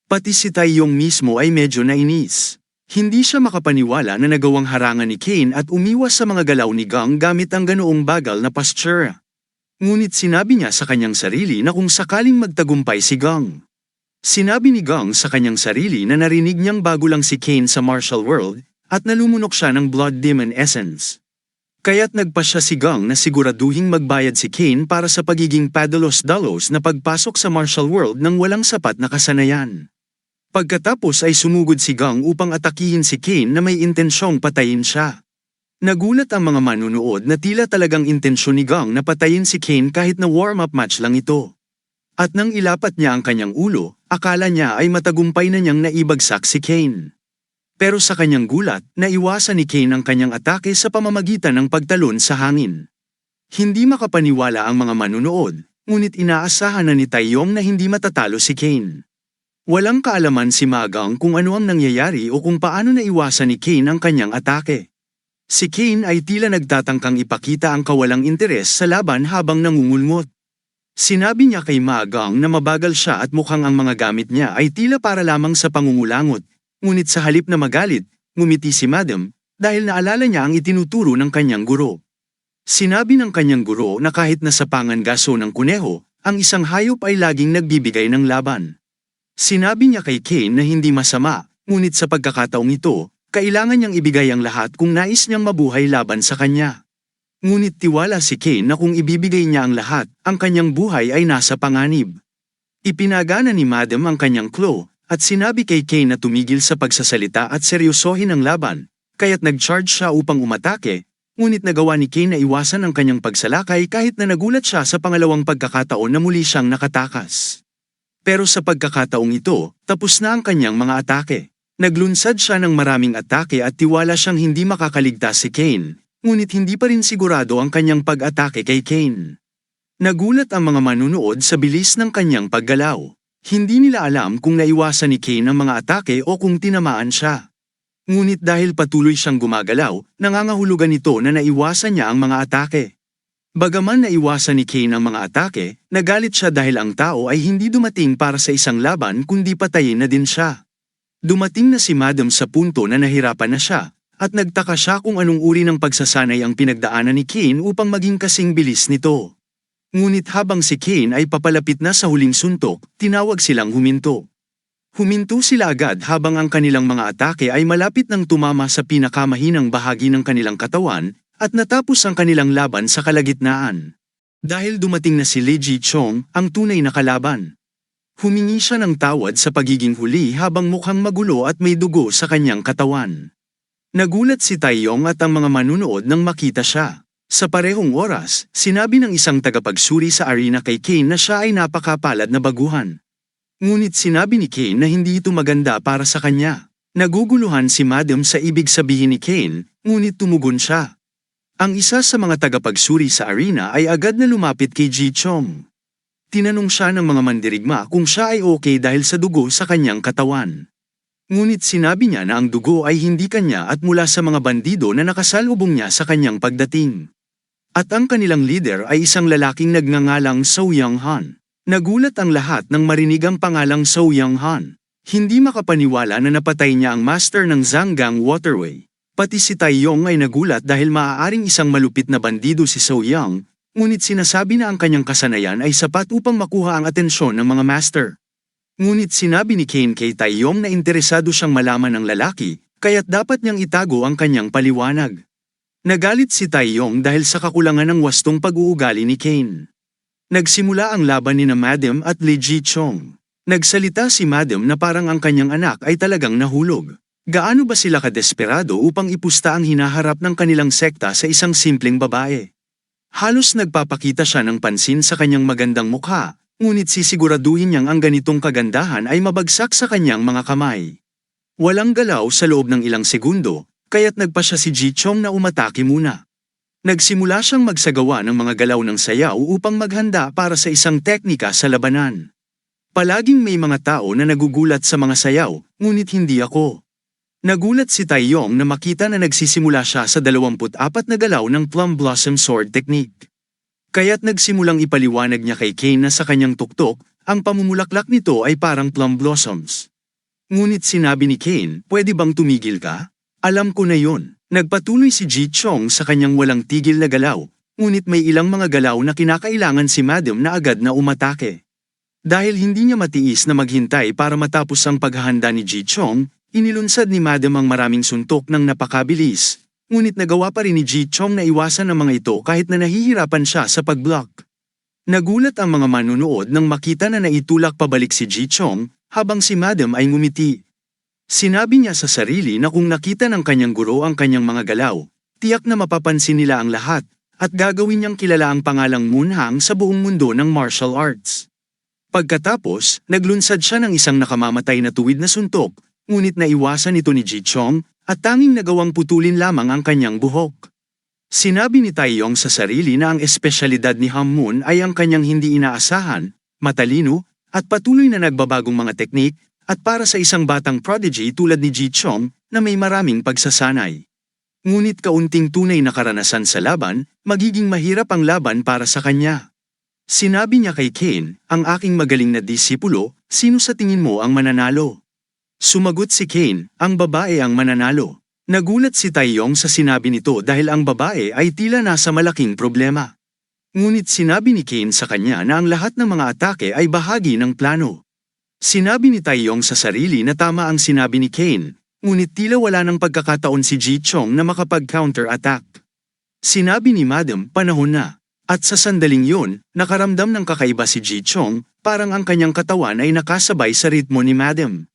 Pati si Taeyong mismo ay medyo nainis. Hindi siya makapaniwala na nagawang harangan ni Kane at umiwas sa mga galaw ni Gong gamit ang ganoong bagal na posture. Ngunit sinabi niya sa kanyang sarili na kung sakaling magtagumpay si Gong. Sinabi ni Gong sa kanyang sarili na narinig niyang bago lang si Kane sa martial world at nalumunok siya ng Blood Demon Essence. Kaya't nagpa siya si Gong na siguraduhing magbayad si Kane para sa pagiging padalos-dalos na pagpasok sa martial world nang walang sapat na kasanayan. Pagkatapos ay sumugod si Gong upang atakihin si Kane na may intensyong patayin siya. Nagulat ang mga manunood na tila talagang intensyon ni Gong na patayin si Kane kahit na warm-up match lang ito. At nang ilapat niya ang kanyang ulo, akala niya ay matagumpay na niyang naibagsak si Kane. Pero sa kanyang gulat, naiwasan ni Kane ang kanyang atake sa pamamagitan ng pagtalon sa hangin. Hindi makapaniwala ang mga manunood, ngunit inaasahan na ni Taeyong na hindi matatalo si Kane. Walang kaalaman si Ma Gong kung ano ang nangyayari o kung paano naiwasan ni Kane ang kanyang atake. Si Kane ay tila nagtatangkang ipakita ang kawalang interes sa laban habang nangungulmot. Sinabi niya kay Ma Gong na mabagal siya at mukhang ang mga gamit niya ay tila para lamang sa pangungulangot, ngunit sa halip na magalit, ngumiti si Madam, dahil naalala niya ang itinuturo ng kanyang guro. Sinabi ng kanyang guro na kahit nasa pangangaso ng kuneho, ang isang hayop ay laging nagbibigay ng laban. Sinabi niya kay Kane na hindi masama, ngunit sa pagkakataong ito, kailangan niyang ibigay ang lahat kung nais niyang mabuhay laban sa kanya. Ngunit tiwala si Kane na kung ibibigay niya ang lahat, ang kanyang buhay ay nasa panganib. Ipinagana ni Madam ang kanyang claw, at sinabi kay Kane na tumigil sa pagsasalita at seryosohin ang laban, kaya't nag-charge siya upang umatake, ngunit nagawa ni Kane na iwasan ang kanyang pagsalakay kahit na nagulat siya sa pangalawang pagkakataon na muli siyang nakatakas. Pero sa pagkakataong ito, tapos na ang kanyang mga atake. Naglunsad siya ng maraming atake at tiwala siyang hindi makakaligtas si Kane. Ngunit hindi pa rin sigurado ang kanyang pag-atake kay Kane. Nagulat ang mga manunood sa bilis ng kanyang paggalaw. Hindi nila alam kung naiwasan ni Kane ang mga atake o kung tinamaan siya. Ngunit dahil patuloy siyang gumagalaw, nangangahulugan ito na naiwasan niya ang mga atake. Bagaman naiwasan ni Kane ang mga atake, nagalit siya dahil ang tao ay hindi dumating para sa isang laban kundi patayin na din siya. Dumating na si Madam sa punto na nahirapan na siya. At nagtaka siya kung anong uri ng pagsasanay ang pinagdaanan ni Kane upang maging kasing bilis nito. Ngunit habang si Kane ay papalapit na sa huling suntok, tinawag silang huminto. Huminto sila agad habang ang kanilang mga atake ay malapit nang tumama sa pinakamahinang bahagi ng kanilang katawan, at natapos ang kanilang laban sa kalagitnaan. Dahil dumating na si Lee Ji-chong, ang tunay na kalaban. Humingi siya ng tawad sa pagiging huli habang mukhang magulo at may dugo sa kanyang katawan. Nagulat si Taeyong at ang mga manunood nang makita siya. Sa parehong oras, sinabi ng isang tagapagsuri sa arena kay Kane na siya ay napakapalad na baguhan. Ngunit sinabi ni Kane na hindi ito maganda para sa kanya. Naguguluhan si Madam sa ibig sabihin ni Kane, ngunit tumugon siya. Ang isa sa mga tagapagsuri sa arena ay agad na lumapit kay Ji-chong. Tinanong siya ng mga mandirigma kung siya ay okay dahil sa dugo sa kanyang katawan. Ngunit sinabi niya na ang dugo ay hindi kanya at mula sa mga bandido na nakasalubong niya sa kanyang pagdating. At ang kanilang leader ay isang lalaking nagngangalang So Young-han. Nagulat ang lahat nang marinig ang pangalang So Young-han. Hindi makapaniwala na napatay niya ang master ng Zhanggang Waterway. Pati si Taeyong ay nagulat dahil maaaring isang malupit na bandido si So Young, ngunit sinasabi na ang kanyang kasanayan ay sapat upang makuha ang atensyon ng mga master. Ngunit sinabi ni Kane kay Taeyong na interesado siyang malaman ng lalaki, kaya't dapat niyang itago ang kanyang paliwanag. Nagalit si Taeyong dahil sa kakulangan ng wastong pag-uugali ni Kane. Nagsimula ang laban ni Madam at Lee Ji-chong. Nagsalita si Madam na parang ang kanyang anak ay talagang nahulog. Gaano ba sila kadesperado upang ipusta ang hinaharap ng kanilang sekta sa isang simpleng babae? Halos nagpapakita siya ng pansin sa kanyang magandang mukha, ngunit sisiguraduhin niyang ang ganitong kagandahan ay mabagsak sa kanyang mga kamay. Walang galaw sa loob ng ilang segundo, kaya't nagpa siya si Ji-chong na umatake muna. Nagsimula siyang magsagawa ng mga galaw ng sayaw upang maghanda para sa isang teknika sa labanan. Palaging may mga tao na nagugulat sa mga sayaw, ngunit hindi ako. Nagulat si Taeyong na makita na nagsisimula siya sa 24 na galaw ng Plum Blossom Sword Technique. Kaya't nagsimulang ipaliwanag niya kay Kane na sa kanyang tuktok, ang pamumulaklak nito ay parang plum blossoms. Ngunit sinabi ni Kane, pwede bang tumigil ka? Alam ko na yon. Nagpatuloy si Ji-chong sa kanyang walang tigil na galaw, ngunit may ilang mga galaw na kinakailangan si Madam na agad na umatake. Dahil hindi niya matiis na maghintay para matapos ang paghahanda ni Ji-chong, inilunsad ni Madam ang maraming suntok ng napakabilis, ngunit nagawa pa rin ni Ji-chong na iwasan ang mga ito kahit na nahihirapan siya sa pag-block. Nagulat ang mga manunood nang makita na naitulak pabalik si Ji-chong, habang si Madam ay ngumiti. Sinabi niya sa sarili na kung nakita ng kanyang guro ang kanyang mga galaw, tiyak na mapapansin nila ang lahat, at gagawin niyang kilala ang pangalang Moon Hang sa buong mundo ng martial arts. Pagkatapos, naglunsad siya ng isang nakamamatay na tuwid na suntok, ngunit naiwasan ito ni Ji-chong, at tanging nagawang putulin lamang ang kanyang buhok. Sinabi ni Taeyong sa sarili na ang espesyalidad ni Hammoon ay ang kanyang hindi inaasahan, matalino, at patuloy na nagbabagong mga teknik, at para sa isang batang prodigy tulad ni Ji-chong na may maraming pagsasanay. Ngunit kaunting tunay na karanasan sa laban, magiging mahirap ang laban para sa kanya. Sinabi niya kay Kane, ang aking magaling na disipulo, sino sa tingin mo ang mananalo? Sumagot si Kane, ang babae ang mananalo. Nagulat si Taeyong sa sinabi nito dahil ang babae ay tila nasa malaking problema. Ngunit sinabi ni Kane sa kanya na ang lahat ng mga atake ay bahagi ng plano. Sinabi ni Taeyong sa sarili na tama ang sinabi ni Kane, ngunit tila wala ng pagkakataon si Ji-chong na makapag-counter-attack. Sinabi ni Madam, panahon na. At sa sandaling yun, nakaramdam ng kakaiba si Ji-chong, parang ang kanyang katawan ay nakasabay sa ritmo ni Madam.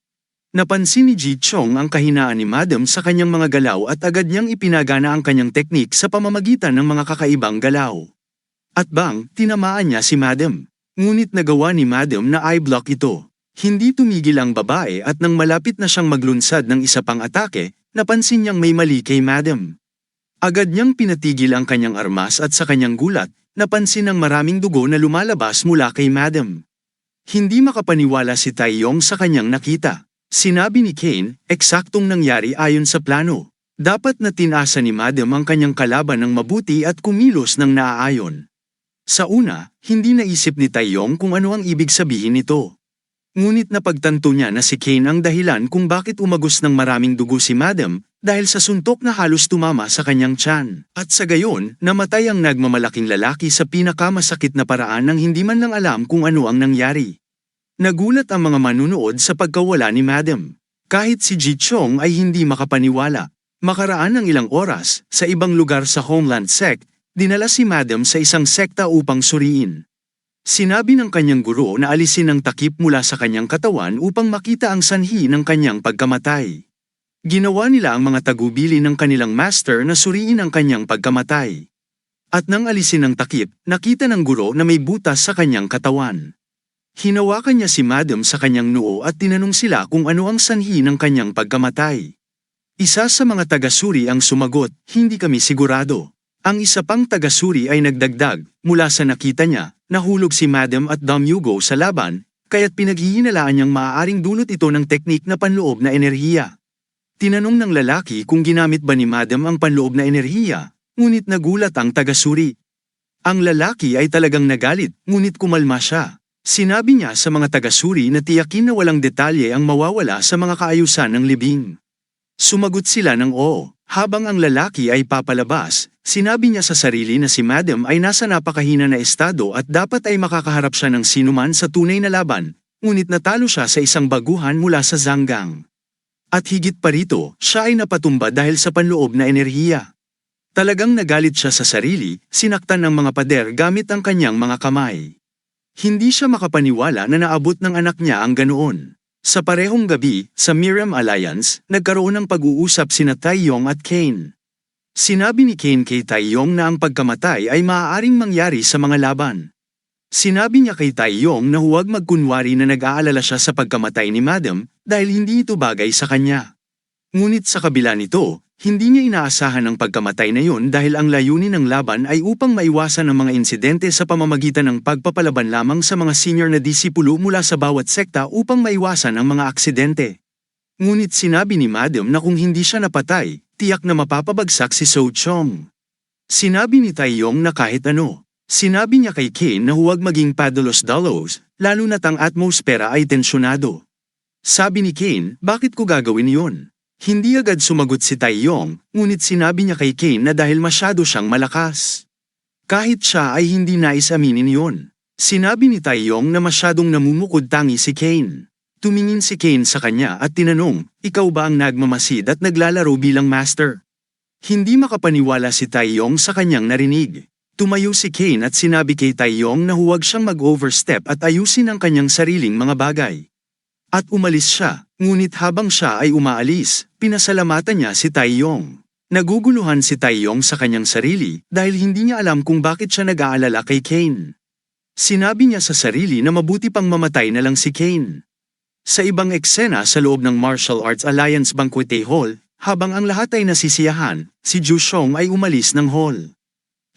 Napansin ni Ji-chong ang kahinaan ni Madam sa kanyang mga galaw at agad niyang ipinagana ang kanyang teknik sa pamamagitan ng mga kakaibang galaw. At bang, tinamaan niya si Madam. Ngunit nagawa ni Madam na i-block ito. Hindi tumigil ang babae at nang malapit na siyang maglunsad ng isa pang atake, napansin niyang may mali kay Madam. Agad niyang pinatigil ang kanyang armas at sa kanyang gulat, napansin ng maraming dugo na lumalabas mula kay Madam. Hindi makapaniwala si Taeyong sa kanyang nakita. Sinabi ni Kane, eksaktong nangyari ayon sa plano. Dapat na tinasa ni Madam ang kanyang kalaban ng mabuti at kumilos ng naaayon. Sa una, hindi naisip ni Taeyong kung ano ang ibig sabihin nito. Ngunit napagtanto niya na si Kane ang dahilan kung bakit umagos ng maraming dugo si Madam, dahil sa suntok na halos tumama sa kanyang tiyan. At sa gayon, namatay ang nagmamalaking lalaki sa pinakamasakit na paraan nang hindi man lang alam kung ano ang nangyari. Nagulat ang mga manunood sa pagkawala ni Madam. Kahit si Ji-chong ay hindi makapaniwala. Makaraan ng ilang oras, sa ibang lugar sa Homeland Sect, dinala si Madam sa isang sekta upang suriin. Sinabi ng kanyang guro na alisin ang takip mula sa kanyang katawan upang makita ang sanhi ng kanyang pagkamatay. Ginawa nila ang mga tagubili ng kanilang master na suriin ang kanyang pagkamatay. At nang alisin ang takip, nakita ng guro na may butas sa kanyang katawan. Hinawakan niya si Madam sa kanyang noo at tinanong sila kung ano ang sanhi ng kanyang pagkamatay. Isa sa mga tagasuri ang sumagot, hindi kami sigurado. Ang isa pang tagasuri ay nagdagdag, mula sa nakita niya, nahulog si Madam at Dom Yugo sa laban, kaya't pinaghihinalaan niyang maaaring dulot ito ng teknik na panloob na enerhiya. Tinanong ng lalaki kung ginamit ba ni Madam ang panloob na enerhiya, ngunit nagulat ang tagasuri. Ang lalaki ay talagang nagalit, ngunit kumalma siya. Sinabi niya sa mga tagasuri na tiyakin na walang detalye ang mawawala sa mga kaayusan ng libing. Sumagot sila ng oo. Habang ang lalaki ay papalabas, sinabi niya sa sarili na si Madam ay nasa napakahina na estado at dapat ay makakaharap siya ng sinuman sa tunay na laban, ngunit natalo siya sa isang baguhan mula sa Zanggang. At higit pa rito, siya ay napatumba dahil sa panloob na enerhiya. Talagang nagalit siya sa sarili, sinaktan ng mga pader gamit ang kanyang mga kamay. Hindi siya makapaniwala na naabot ng anak niya ang ganoon. Sa parehong gabi, sa Miriam Alliance, nagkaroon ng pag-uusap sina Taeyong at Kane. Sinabi ni Kane kay Taeyong na ang pagkamatay ay maaaring mangyari sa mga laban. Sinabi niya kay Taeyong na huwag magkunwari na nag-aalala siya sa pagkamatay ni Madam dahil hindi ito bagay sa kanya. Ngunit sa kabila nito, hindi niya inaasahan ang pagkamatay na yun dahil ang layunin ng laban ay upang maiwasan ang mga insidente sa pamamagitan ng pagpapalaban lamang sa mga senior na disipulo mula sa bawat sekta upang maiwasan ang mga aksidente. Ngunit sinabi ni Madam na kung hindi siya napatay, tiyak na mapapabagsak si So Chong. Sinabi ni Taeyong na kahit ano. Sinabi niya kay Kane na huwag maging padalos-dalos, lalo na't ang atmosfera ay tensyonado. Sabi ni Kane, bakit ko gagawin yun? Hindi agad sumagot si Taeyong, ngunit sinabi niya kay Kane na dahil masyado siyang malakas. Kahit siya ay hindi nais aminin yun. Sinabi ni Taeyong na masyadong namumukod tangi si Kane. Tumingin si Kane sa kanya at tinanong, ikaw ba ang nagmamasid at naglalaro bilang master? Hindi makapaniwala si Taeyong sa kanyang narinig. Tumayo si Kane at sinabi kay Taeyong na huwag siyang mag-overstep at ayusin ang kanyang sariling mga bagay. At umalis siya, ngunit habang siya ay umaalis, pinasalamatan niya si Taeyong. Naguguluhan si Taeyong sa kanyang sarili dahil hindi niya alam kung bakit siya nag-aalala kay Kane. Sinabi niya sa sarili na mabuti pang mamatay na lang si Kane. Sa ibang eksena sa loob ng Martial Arts Alliance Banquet Hall, habang ang lahat ay nasisiyahan, si Ju Xiong ay umalis ng hall.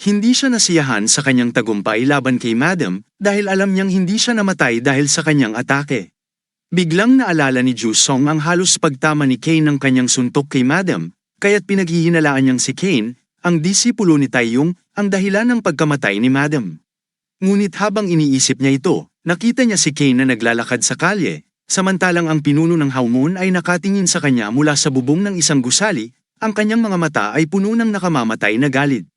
Hindi siya nasiyahan sa kanyang tagumpay laban kay Madam dahil alam niyang hindi siya namatay dahil sa kanyang atake. Biglang naalala ni Ju Song ang halos pagtama ni Kane ng kanyang suntok kay Madam, kaya't pinaghihinalaan niyang si Kane, ang disipulo ni Taeyong, ang dahilan ng pagkamatay ni Madam. Ngunit habang iniisip niya ito, nakita niya si Kane na naglalakad sa kalye, samantalang ang pinuno ng Haumon ay nakatingin sa kanya mula sa bubong ng isang gusali, ang kanyang mga mata ay puno ng nakamamatay na galit.